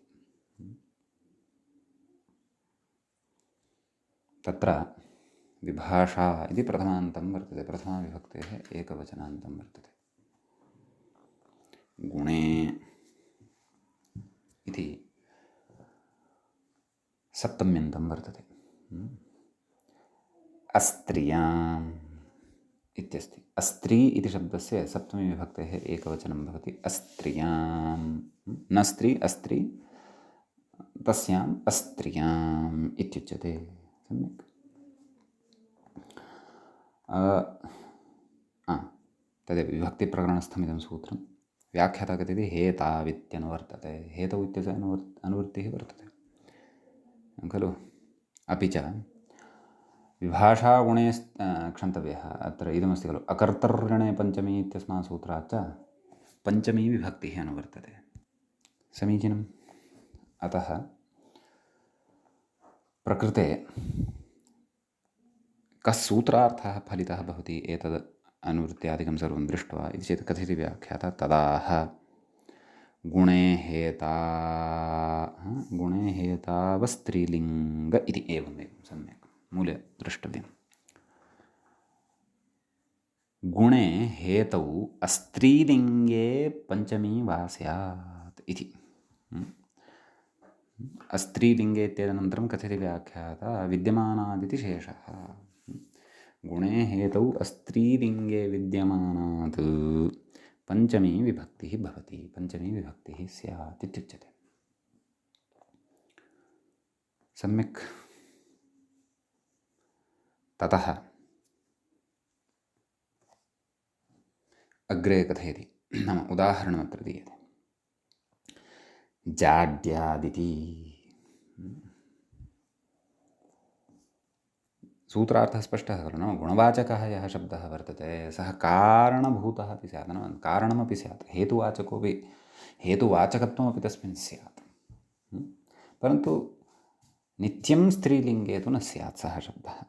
तत्र विभाषा इति प्रथमान्तं वर्तते, प्रथमाविभक्तेः एकवचनान्तं वर्तते। गुणे इति सप्तम्यन्तं वर्तते। अस्त्रियाम् इत्यस्ति। अस्त्री इति शब्दस्य सप्तमी विभक्तेः एकवचनं भवति। अस्त्रियाम्, न स्त्री अस्त्री, तस्याम् अस्त्रियाम् इत्युच्यते। सम्यक्। तदेव विभक्तिप्रकरणस्थमिदं सूत्रं। व्याख्याता कथयति हेतावित्यनुवर्तते। हेतौ इत्यस्य अनुवृत्तिः वर्तते खलु। अपि च विभाषागुणे क्षन्तव्यः। अत्र इदमस्ति खलु अकर्तर्गणे पञ्चमी इत्यस्मात् सूत्रात् च पञ्चमी विभक्तिः अनुवर्तते। समीचीनम्। अतः प्रकृते कः सूत्रार्थः फलितः भवति एतद् अनुवृत्त्यादिकं सर्वं दृष्ट्वा इति चेत् कथयति व्याख्याता तदाह गुणे हेतावस्त्रीलिङ्ग इति एवमेवं सम्यक् मूले द्रष्टव्यम्। गुणे हेतौ अस्त्रीलिङ्गे पञ्चमी वा स्यात् इति। अस्त्रीलिङ्गे इत्यनन्तरं कथयति व्याख्याता विद्यमानादिति शेषः। गुणे हेतौ अस्त्रीलिङ्गे विद्यमानात् पञ्चमी विभक्तिः भवति, पञ्चमी विभक्तिः स्यात् इत्युच्यते। सम्यक्। ततः अग्रे कथयति, नाम उदाहरणमत्र दीयते। जाड्यादिति सूत्रार्थः स्पष्टः खलु। नाम गुणवाचकः यः शब्दः वर्तते सः कारणभूतः अपि स्यात्, नाम कारणमपि स्यात्, हेतुवाचकोऽपि, हेतुवाचकत्वमपि तस्मिन् स्यात्। परन्तु नित्यं स्त्रीलिङ्गे तु न स्यात् सः शब्दः।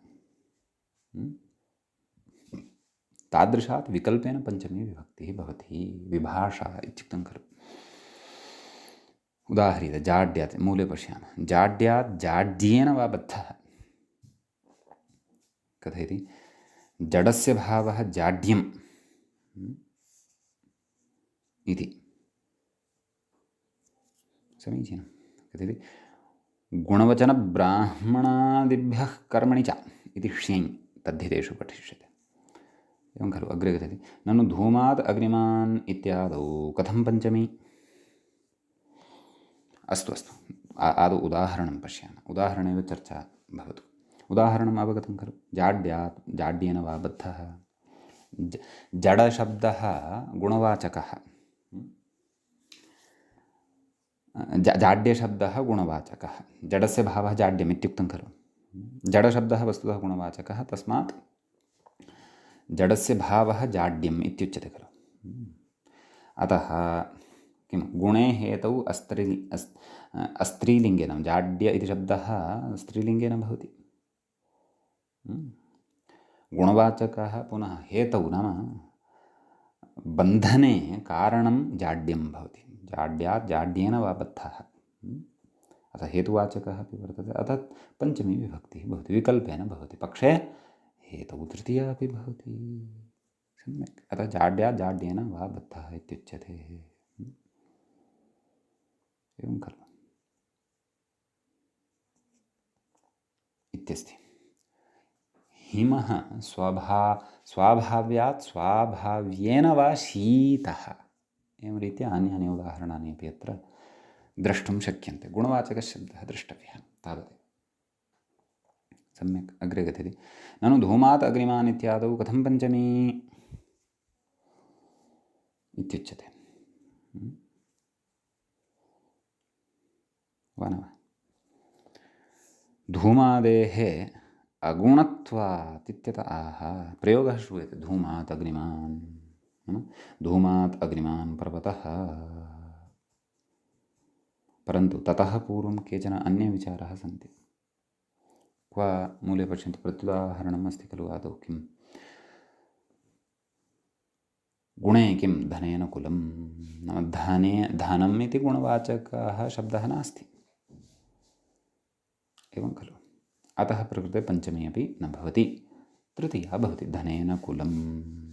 तादृशात् विकल्पेन पञ्चमी विभक्तिः भवति, विभाषा इत्युक्तं खलु। उदाह्रियते जाड्यात्, मूले पश्यामः। जाड्यात् जाड्येन वा बद्धः। कथयति जडस्य भावः जाड्यम् इति। समीचीनं। कथयति गुणवचनब्राह्मणादिभ्यः कर्मणि च इति ष्यञ् तद्धितेषु पठिष्यते। एवं खलु। अग्रे कथयति ननु धूमात् अग्निमान् इत्यादौ कथं पञ्चमी। अस्तु आदौ उदाहरणं पश्यामः। उदाहरणेव चर्चा भवतु। उदाहरणम् अवगतं खलु। जाड्यात् जाड्येन वा बद्धः। जडशब्दः गुणवाचकः, जाड्यशब्दः गुणवाचकः। जडस्य भावः जाड्यम् इत्युक्तं खलु। जडशब्दः वस्तुतः गुणवाचकः, तस्मात् जडस्य भावः जाड्यम् इत्युच्यते खलु। अतः किं गुणे हेतौ अस्त्रीलिङ्गे, नाम जाड्य इति शब्दः स्त्रीलिङ्गे न भवति। गुणवाचकः पुनः हेतौ नाम बन्धने कारणं जाड्यं भवति। जाड्यात् जाड्येन वा बद्धः। अतः हेतुवाचकः अपि वर्तते। अतः पञ्चमी विभक्तिः भवति, विकल्पेन भवति। पक्षे हेतौ तृतीया अपि भवति। सम्यक्। अतः जाड्यात् जाड्येन वा बद्धः इत्युच्यते। एवं खलु इत्यस्ति। हिमः स्वाभाव्यात् स्वाभाव्येन वा शीतः। एवं रीत्या अन्यानि उदाहरणानि अपि अत्र द्रष्टुं शक्यन्ते। गुणवाचकशब्दः द्रष्टव्यः तावदेव। सम्यक्। अग्रे गच्छति ननु धूमात् अग्निमान् इत्यादौ कथं पञ्चमी इत्युच्यते। वा न वा। धूमादेः अगुणत्वात् इत्यत आह प्रयोगः श्रूयते। धूमात् अग्निमान्, धूमात् अग्निमान् पर्वतः। परन्तु ततः पूर्वं केचन अन्ये विचाराः सन्ति। क्व मूले पश्यन्तु, प्रत्युदाहरणम् अस्ति खलु आदौ। किं गुणे किं धनेन कुलं, नाम धनम् इति गुणवाचकः शब्दः नास्ति। एवं खलु। अतः प्रकृते पञ्चमी अपि न भवति, तृतीया भवति। धनेन कुलम्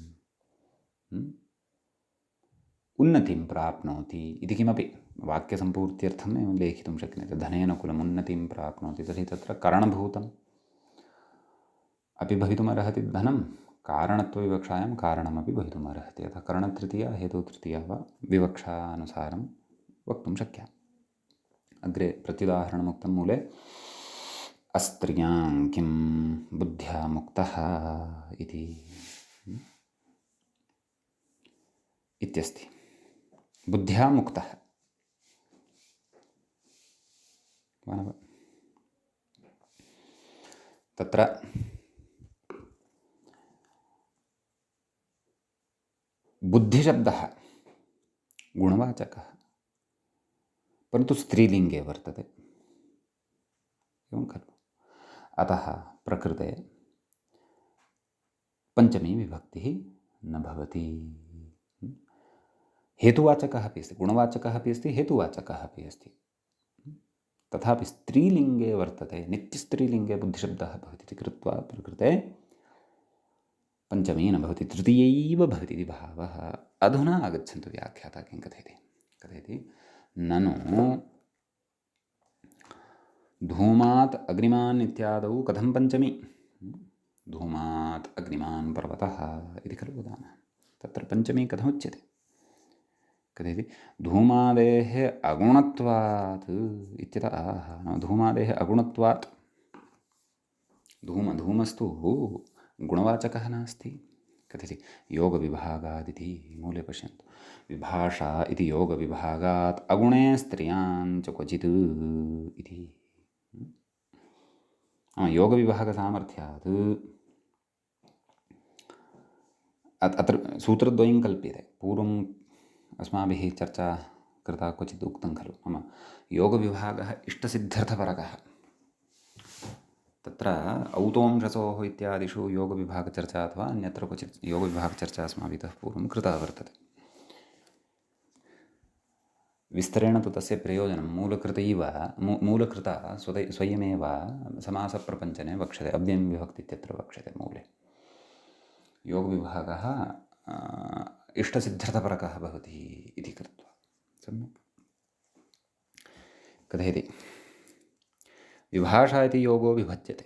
उन्नतिं प्राप्नोति इति किमपि वाक्यसम्पूर्त्यर्थम् एवं लेखितुं शक्यते। धनेन कुलम् उन्नतिं प्राप्नोति, तर्हि तत्र करणभूतम् अपि भवितुमर्हति। धनं कारणत्वविवक्षायां कारणमपि भवितुमर्हति। अतः करणतृतीया हेतुतृतीया वा विवक्षानुसारं वक्तुं शक्या। अग्रे प्रत्युदाहरणमुक्तं मूले अस्त्रियां किं बुद्ध्या मुक्तः इति इत्यस्ति। बुद्ध्या मुक्तः तत्र बुद्धिशब्दः गुणवाचकः, परन्तु स्त्रीलिङ्गे वर्तते, एवं खलु। अतः प्रकृते पञ्चमी विभक्तिः न भवति। हेतुवाचकः अपि अस्ति, गुणवाचकः अपि अस्ति, हेतुवाचकः अपि अस्ति। तथापि स्त्रीलिङ्गे वर्तते, नित्यस्त्रीलिङ्गे बुद्धिशब्दः भवति इति कृत्वा प्रकृते पञ्चमी न भवति, तृतीयैव भवति इति भावः। अधुना आगच्छन्तु व्याख्याता किं कथयति। कथयति ननु धूमात् अग्निमान् इत्यादौ कथं पञ्चमी, धूमात् अग्निमान् पर्वतः इति खलु वदामः, तत्र पञ्चमी कथमुच्यते। कथयति धूमादेः अगुणत्वात् इत्यतः आह, धूमादेः अगुणत्वात्, धूमस्तु गुणवाचकः नास्ति। कथयति योगविभागादिति, मूले पश्यन्तु, विभाषा इति योगविभागात् अगुणे स्त्रियाञ्च क्वचित् इति। योगविभागसामर्थ्यात् अत्र सूत्रद्वयं कल्प्यते। पूर्वम् अस्माभिः चर्चा कृता, क्वचित् उक्तं खलु, नाम योगविभागः इष्टसिद्ध्यर्थपरकः। तत्र औतोंशसोः इत्यादिषु योगविभागचर्चा अथवा अन्यत्र क्वचित् योगविभागचर्चा अस्माभिः इतः पूर्वं कृता वर्तते। विस्तरेण तु तस्य प्रयोजनं मूलकृता स्वयमेव समासप्रपञ्चने वक्ष्यते, अव्ययं विभक्ति इत्यत्र वक्ष्यते मूले। योगविभागः इष्टसिद्ध्यर्थपरकः भवति इति कृत्वा सम्यक्। कथयति विभाषा इति योगो विभज्यते,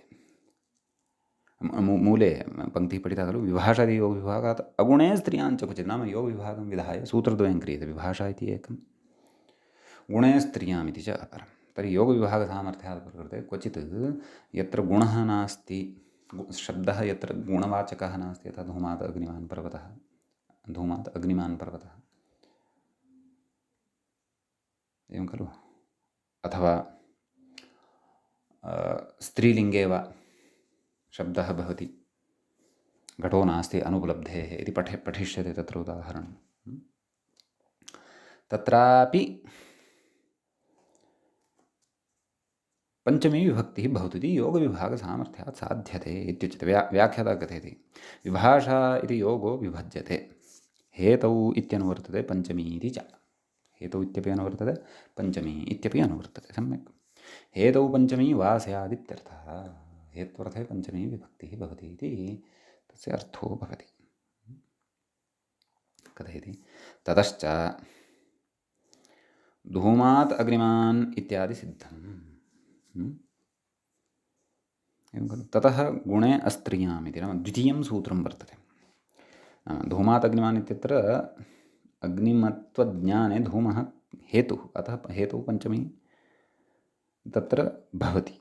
मूले पङ्क्तिः पठिता खलु, विभाषा इति योगविभागात् अगुणे स्त्रियाञ्च क्वचित्, नाम योगविभागं विधाय सूत्रद्वयं क्रियते, विभाषा इति एकं, गुणे स्त्रियाम् इति च अपरं। तर्हि योगविभागसामर्थ्यात् प्रकृते क्वचित् यत्र गुणः नास्ति, शब्दः यत्र गुणवाचकः नास्ति, यथा धूमात् अग्निमान् पर्वतः, धूमात् अग्निमान् पर्वतः, एवं खलु। अथवा स्त्रीलिङ्गे वा शब्दः भवति, घटो नास्ति अनुपलब्धेः इति पठिष्यते तत्र उदाहरणं। तत्रापि पञ्चमी विभक्तिः भवतु इति योगविभागसामर्थ्यात् साध्यते इत्युच्यते। व्याख्याता कथयति विभाषा इति योगो विभज्यते, हेतौ इत्यनुवर्तते पञ्चमी इति च, हेतौ इत्यपि अनुवर्तते पञ्चमी इत्यपि अनुवर्तते, सम्यक्। हेतौ पञ्चमी वा स्यादित्यर्थः, हेत्वर्थे पञ्चमी विभक्तिः भवति इति तस्य अर्थो भवति। कथयति ततश्च धूमात् अग्निमान् इत्यादि सिद्धम्, एवं खलु। ततः गुणे अस्त्रियाम् इति नाम द्वितीयं सूत्रं वर्तते। धूमात् अग्निमान् इत्यत्र अग्निमत्वज्ञाने धूमः हेतुः, अतः हेतुः पञ्चमी तत्र भवति।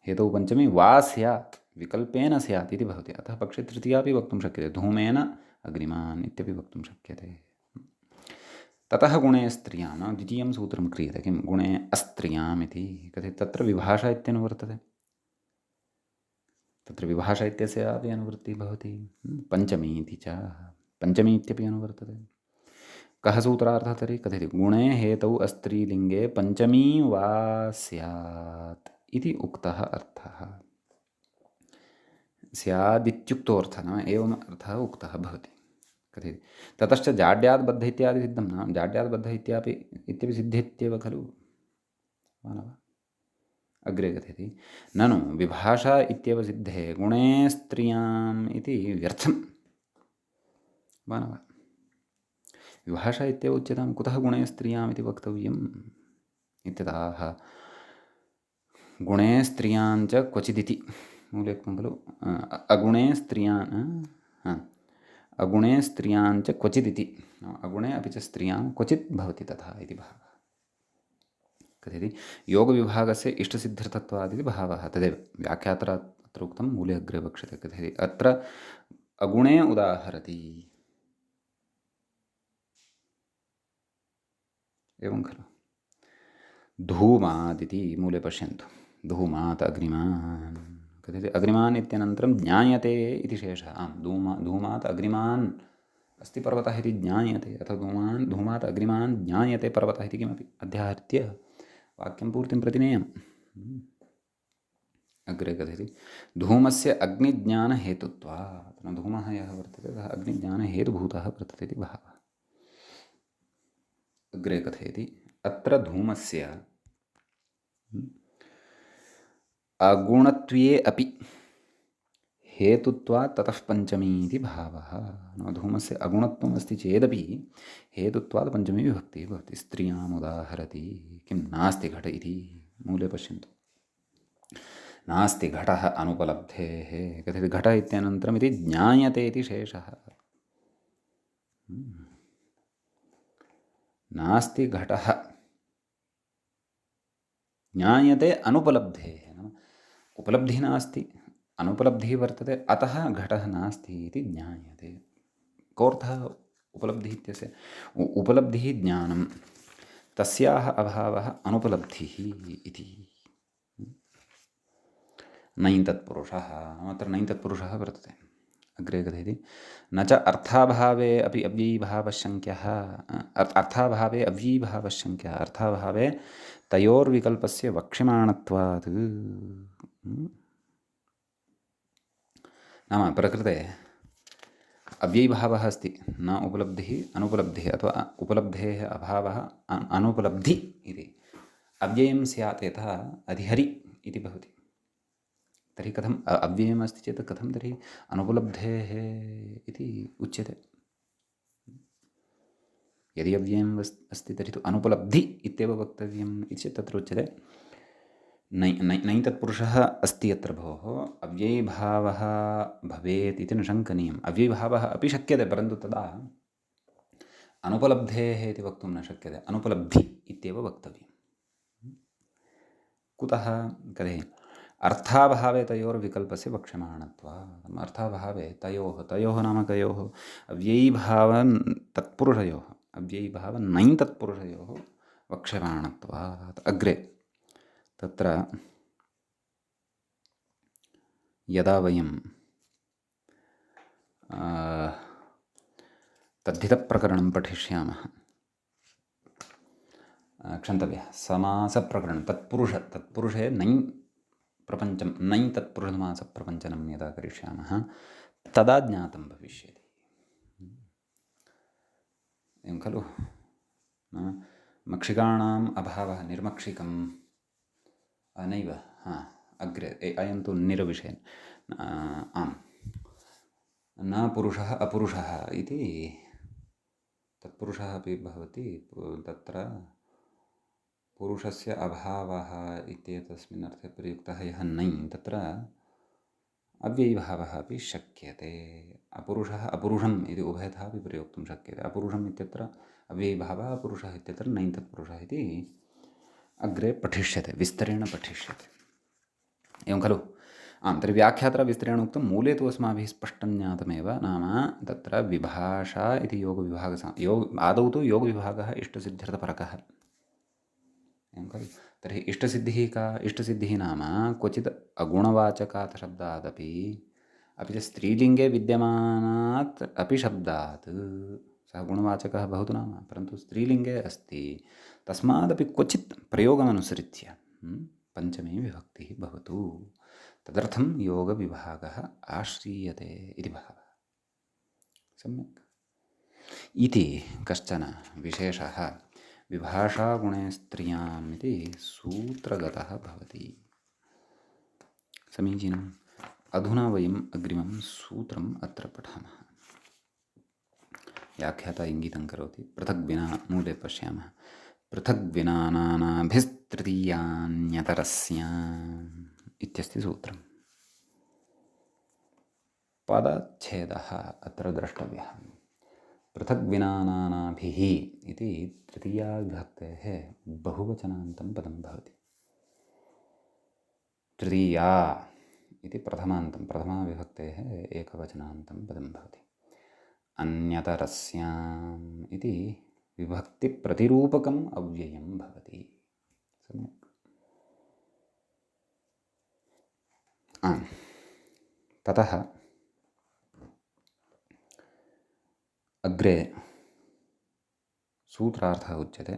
हेतुः पञ्चमी वा स्यात्, विकल्पेन स्यात् इति भवति, अतः पक्षे तृतीयापि वक्तुं शक्यते, धूमेन अग्निमान् इत्यपि वक्तुं शक्यते। ततः गुणे स्त्रियां, नाम द्वितीयं सूत्रं क्रियते, किं गुणे अस्त्रियाम् इति कथयति। तत्र विभाषा इत्यनुवर्तते, तत्र विभाषा इत्यस्यापि अनुवृत्तिः भवति, पञ्चमी इति च, पञ्चमी इत्यपि अनुवर्तते। कः सूत्रार्थः तर्हि, कथयति गुणे हेतौ अस्त्रीलिङ्गे पञ्चमी वा स्यात् इति उक्तः अर्थः। स्यादित्युक्तोऽर्थः, नाम एवम् अर्थः उक्तः भवति। कथयति ततश्च जाड्याद्बद्ध इत्यादि सिद्धं, नाम जाड्याद्बद्ध इत्यपि सिद्ध्येत्येव खलु मानव। अग्रे कथयति ननु विभाषा इत्येव सिद्धे गुणे स्त्रियाम् इति व्यर्थं मानव। विभाषा इत्येव उच्यतां, कुतः गुणे स्त्रियाम् इति वक्तव्यम् इत्यतः गुणे स्त्रियाञ्च क्वचिदिति मूले उक्तं खलु, अगुणे स्त्रियान्, अगुणे स्त्रियाञ्च क्वचिदिति, अगुणे अपि च स्त्रियां क्वचित् भवति तथा इति भावः। कथयति योगविभागस्य इष्टसिद्ध्यर्थत्वादिति भावः, तदेव व्याख्याता अत्र उक्तं, मूले अग्रे वक्ष्यते। कथयति अत्र अगुणे उदाहरति, एवं खलु। धूमादिति मूले पश्यन्तु, धूमात् अग्निमान् कथ्यते अग्निमान् इत्यनन्तरं ज्ञायते इति शेषः। आम्, धूमात् अग्निमान् अस्ति पर्वतः इति ज्ञायते, अथवा धूमात् अग्निमान् ज्ञायते पर्वतः इति किमपि अध्याहत्य वाक्यं पूर्तिं प्रति नेयम्। अग्रे कथयति धूमस्य अग्निज्ञानहेतुत्वात्। धूमः यः वर्तते सः अग्निज्ञानहेतुभूतः वर्तते इति भावः। अग्रे कथयति अत्र धूमस्य अगुणत्वे अपि हेतुत्वात् ततः पञ्चमी इति भावः। धूमस्य अगुणत्वम् अस्ति चेदपि हेतुत्वात् पञ्चमी विभक्तिः भवति। स्त्रियाम् उदाहरति। किं नास्ति घट इति मूले पश्यन्तु। नास्ति घटः अनुपलब्धेः। कथयति घट इत्यनन्तरम् इति ज्ञायते इति शेषः। नास्ति घटः ज्ञायते अनुपलब्धेः। नाम उपलब्धिः नास्ति, अनुपलब्धिः वर्तते, अतः घटः नास्ति इति ज्ञायते। कोऽर्थः उपलब्धिः इत्यस्य? उपलब्धिः ज्ञानं, तस्याः अभावः अनुपलब्धिः इति। नञ् तत्पुरुषः, अत्र नञ् तत्पुरुषः वर्तते। अग्रे कथयति न च अर्थाभावे अपि अव्ययीभावशङ्क्यः। अर्थाभावे अव्ययीभावशङ्क्यः, अर्थाभावे तयोर्विकल्पस्य वक्ष्यमाणत्वात्। नाम प्रकृते अव्ययीभावः अस्ति, न उपलब्धिः अनुपलब्धिः, अथवा उपलब्धेः अभावः अनुपलब्धि इति। अव्ययं स्यात् यथा अधिहरि इति भवति। तर्हि कथम् अव्ययम् अस्ति चेत् कथं तर्हि अनुपलब्धेः इति उच्यते? यदि अव्ययम् अस्ति तर्हि तु अनुपलब्धि इत्येव वक्तव्यम् इति चेत् तत्र उच्यते नै तत्पुरुषः अस्ति यत्र भोः अव्ययीभावः भवेत् इति न शङ्कनीयम्। अव्ययीभावः अपि शक्यते, परन्तु तदा अनुपलब्धेः इति वक्तुं न शक्यते, अनुपलब्धि इत्येव वक्तव्यम्। कुतः? कथय अर्थाभावे तयोर्विकल्पस्य वक्ष्यमाणत्वात्। अर्थाभावे तयोः नाम कयोः? अव्ययीभाव तत्पुरुषयोः, अव्ययीभाव नै तत्पुरुषयोः वक्ष्यमाणत्वात्। अग्रे तत्र यदा वयं तद्धितप्रकरणं पठिष्यामः, क्षन्तव्यः, समासप्रकरणं, तत्पुरुषे नै प्रपञ्चं, नै तत्पुरुषमासप्रपञ्चनं यदा करिष्यामः तदा ज्ञातं भविष्यति। एवं खलु? मक्षिकाणाम् अभावः निर्मक्षिकं नैव। अग्रे अयं तु निरविषयः। आम्, न पुरुषः अपुरुषः इति तत्पुरुषः अपि भवति। तत्र पुरुषस्य अभावः इत्येतस्मिन् अर्थे प्रयुक्तः यः नै, तत्र अव्ययीभावः अपि शक्यते। अपुरुषः अपुरुषम् इति उभयथा अपि प्रयोक्तुं शक्यते। अपुरुषम् इत्यत्र अव्ययीभावः, अपुरुषः इत्यत्र नै तत्पुरुषः इति अग्रे पठिष्यते, विस्तरेण पठिष्यते। एवं खलु? आं, तर्हि व्याख्यात्र विस्तरेण उक्तं। मूले तु अस्माभिः स्पष्टं ज्ञातमेव। नाम तत्र विभाषा इति योगविभागः, आदौ तु योगविभागः इष्टसिद्ध्यर्थपरकः। एवं खलु? तर्हि इष्टसिद्धिः का? इष्टसिद्धिः नाम क्वचित् अगुणवाचकात् शब्दादपि, अपि च स्त्रीलिङ्गे विद्यमानात् अपि शब्दात्, सः गुणवाचकः भवतु नाम, परन्तु स्त्रीलिङ्गे अस्ति, तस्मादपि क्वचित् प्रयोगमनुसृत्य पञ्चमी विभक्तिः भवतु। तदर्थं योगविभागः आश्रीयते इति भावः। सम्यक् इति कश्चन विशेषः विभाषागुणे स्त्रियाम् इति सूत्रगतः भवति। समीचीनम्। अधुना वयम् अग्रिमं सूत्रम् अत्र पठामः। व्याख्याता इङ्गितं करोति। पृथग्विना, मूले पश्यामः, पृथग्विना नानाभिस्तृतीयान्यतरस्याम् इत्यस्ति सूत्रम्। पदच्छेदः अत्र द्रष्टव्यः। पृथग्विना नानाभिः इति तृतीयाविभक्तेः बहुवचनान्तं पदं भवति। तृतीया इति प्रथमान्तं, प्रथमाविभक्तेः एकवचनान्तं पदं भवति। अन्यतरस्याम् इति विभक्तिप्रतिरूपकम् अव्ययं भवति। सम्यक्। ततः अग्रे सूत्रार्थः उच्यते।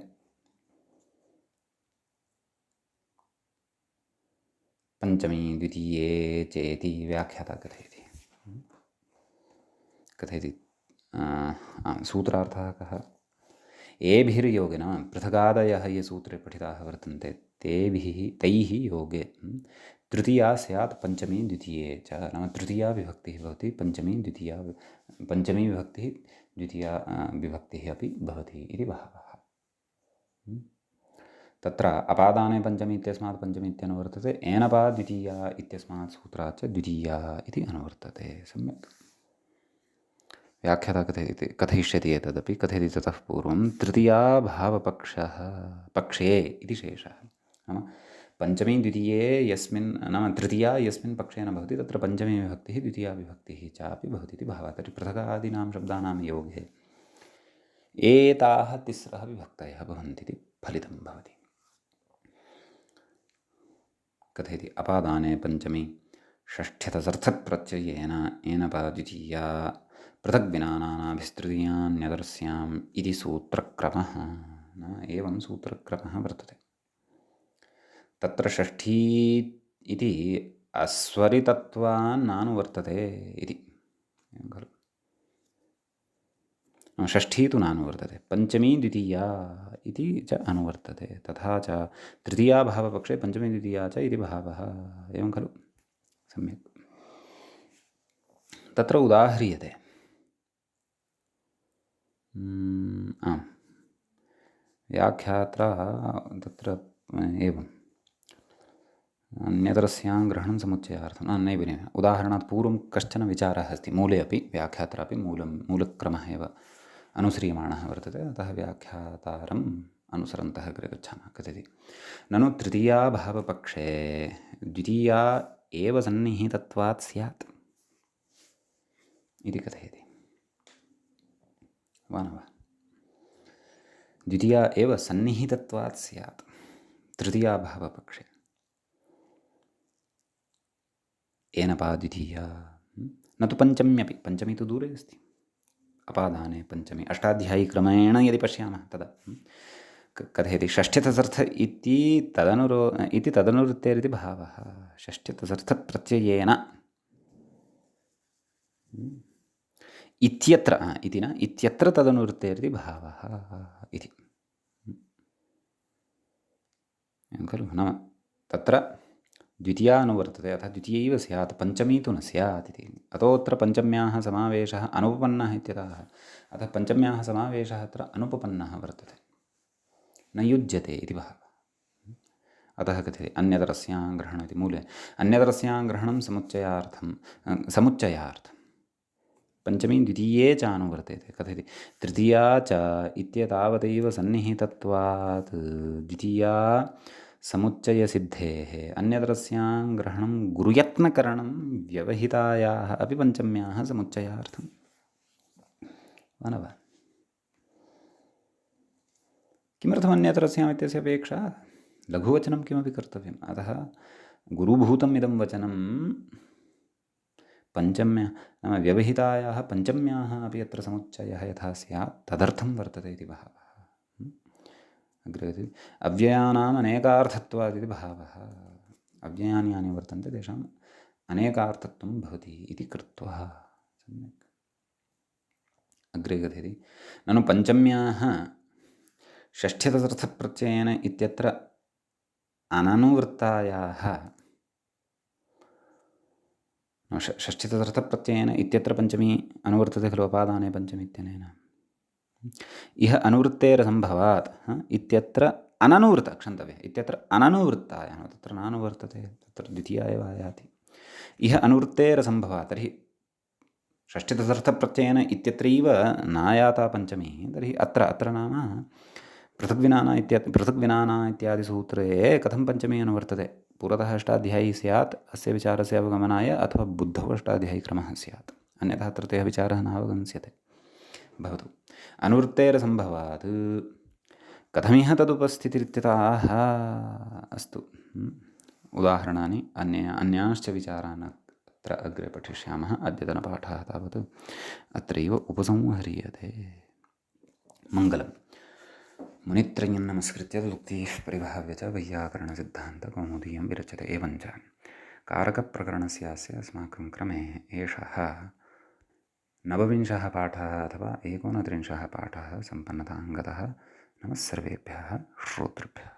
पञ्चमी द्वितीये चेति व्याख्याता कथयति सूत्रार्थः कः? एभिर्योगिनः पृथगादयः ये सूत्रे पठिताः वर्तन्ते तैः योगे तृतीया स्यात् पञ्चमी द्वितीये च, नाम तृतीया विभक्तिः भवति, पञ्चमी विभक्तिः द्वितीया विभक्तिः अपि भवति इति भावः। तत्र अपादाने पञ्चमी इत्यस्मात् पञ्चमी इत्यनुवर्तते, एनपा द्वितीया इत्यस्मात् सूत्रात् च द्वितीया इति अनुवर्तते। सम्यक् व्याख्याता कथयिष्यति एतदपि। कथयति ततः पूर्वं तृतीया भावपक्षः पक्षे इति शेषः, नाम पञ्चमी द्वितीये यस्मिन्, नाम तृतीया यस्मिन् पक्षे न भवति तत्र पञ्चमी विभक्तिः द्वितीया विभक्तिः चापि भवति इति भावः। तर्हि पृथगादीनां शब्दानां योगे एताः तिस्रः विभक्तयः भवन्ति इति फलितं भवति। कथयति अपादाने पञ्चमी षष्ठ्यतसर्थप्रत्ययेन एनपा द्वितीया पृथग्विनानाभिस्तृतीयान्यदर्स्याम् इति सूत्रक्रमः। एवं सूत्रक्रमः वर्तते। तत्र षष्ठी इति अस्वरितत्वान् नानुवर्तते इति खलु। षष्ठी तु नानुवर्तते, पञ्चमी द्वितीया इति च अनुवर्तते। तथा च तृतीया भावपक्षे पञ्चमी द्वितीया च इति भावः, एवं खलु। सम्यक्। तत्र उदाह्रियते। व्याख्यात्रा तत्र एवं अन्यतरस्यां ग्रहणं समुच्चयार्थं नैव उदाहरणात् पूर्वं कश्चन विचारः अस्ति। मूले अपि व्याख्यात्रापि मूलक्रमः एव अनुस्रीयमाणः वर्तते। अतः व्याख्यातारम् अनुसरन्तः अग्रे गच्छामः। कथयति ननु तृतीया भावपक्षे द्वितीया एव सन्निहितत्वात् स्यात् इति कथयति। वा न वा? द्वितीया एव सन्निहितत्वात् स्यात् तृतीया भावपक्षे। एनपा द्वितीया न तु पञ्चम्यपि, पञ्चमी तु दूरे अस्ति। अपादाने पञ्चमी अष्टाध्यायीक्रमेण यदि पश्यामः तदा कथयति षष्ठ्यतसर्थ इति तदनुवृत्तेरिति भावः। षष्ठ्यतसर्थप्रत्ययेन इत्यत्र तदनुवृत्तेरिति भावः इति खलु। नाम तत्र द्वितीया अनुवर्तते, अतः द्वितीयैव स्यात्, पञ्चमी तु न स्यात् इति। अतोऽत्र पञ्चम्याः समावेशः अनुपपन्नः इत्यतः, अतः पञ्चम्याः समावेशः अत्र अनुपपन्नः वर्तते, न युज्यते इति भावः। अतः कथयति अन्यतरस्यां ग्रहणम् इति मूले अन्यतरस्यां ग्रहणं समुच्चयार्थं पञ्चमी द्वितीये च अनुवर्तते। कथयति तृतीया च इत्येतावदैव सन्निहितत्वात् द्वितीया समुच्चयसिद्धेः अन्यतरस्यां ग्रहणं गुरुयत्नकरणं व्यवहितायाः अपि पञ्चम्याः समुच्चयार्थं। वा न वा? किमर्थम् अन्यतरस्याम् इत्यस्य अपेक्षा? लघुवचनं किमपि कर्तव्यम्। अतः गुरुभूतम् इदं वचनं पञ्चम्या नाम व्यवहितायाः पञ्चम्याः अपि अत्र समुच्चयः यथा स्यात् तदर्थं वर्तते इति भावः। अग्रे अव्ययानाम् अनेकार्थत्वादिति भावः। अव्ययानि यानि वर्तन्ते तेषाम् अनेकार्थत्वं भवति इति कृत्वा सम्यक् अग्रे कथयति ननु पञ्चम्याः षष्ठ्यतसर्थप्रत्ययेन इत्यत्र अननुवृत्तायाः षष्ठ्यतसर्थप्रत्ययेन इत्यत्र पञ्चमी अनुवर्तते खलु अपादाने पञ्चमी इत्यनेन। इह अनुवृत्तेरसम्भवात् इत्यत्र अननुवृत्त क्षन्तव्यः इत्यत्र अननुवृत्तायाः तत्र नानुवर्तते, तत्र द्वितीया एव आयाति। इह अनुवृत्तेरसम्भवात् तर्हि षष्ठ्यतसर्थप्रत्ययेन इत्यत्रैव नायाता पञ्चमी, तर्हि अत्र नाम पृथग्विनाना इत्यादिसूत्रे कथं पञ्चमी अनुवर्तते? पुरतः अष्टाध्यायी स्यात् अस्य विचारस्य अवगमनाय, अथवा बुद्धौ अष्टाध्यायीक्रमः स्यात्, अन्यथा तृतीयः विचारः नावगम्यते। भवतु अनुवृत्तेरसम्भवात् कथमिह तदुपस्थितिरित्यतः अस्तु उदाहरणानि अन्यांश्च विचारान् अत्र अग्रे पठिष्यामः। अद्यतनपाठः तावत् अत्रैव उपसंह्रियते। मङ्गलम्। मुनित्रयं नमस्कृत्य उक्तिः परिभाव्य च वैयाकरणसिद्धान्तकौमुदीयं विरच्यते। एवञ्च कारकप्रकरणस्यास्य अस्माकं क्रमे एषः नवविंशः पाठः अथवा 39 पाठः सम्पन्नतां गतः। नमः सर्वेभ्यः श्रोतृभ्यः।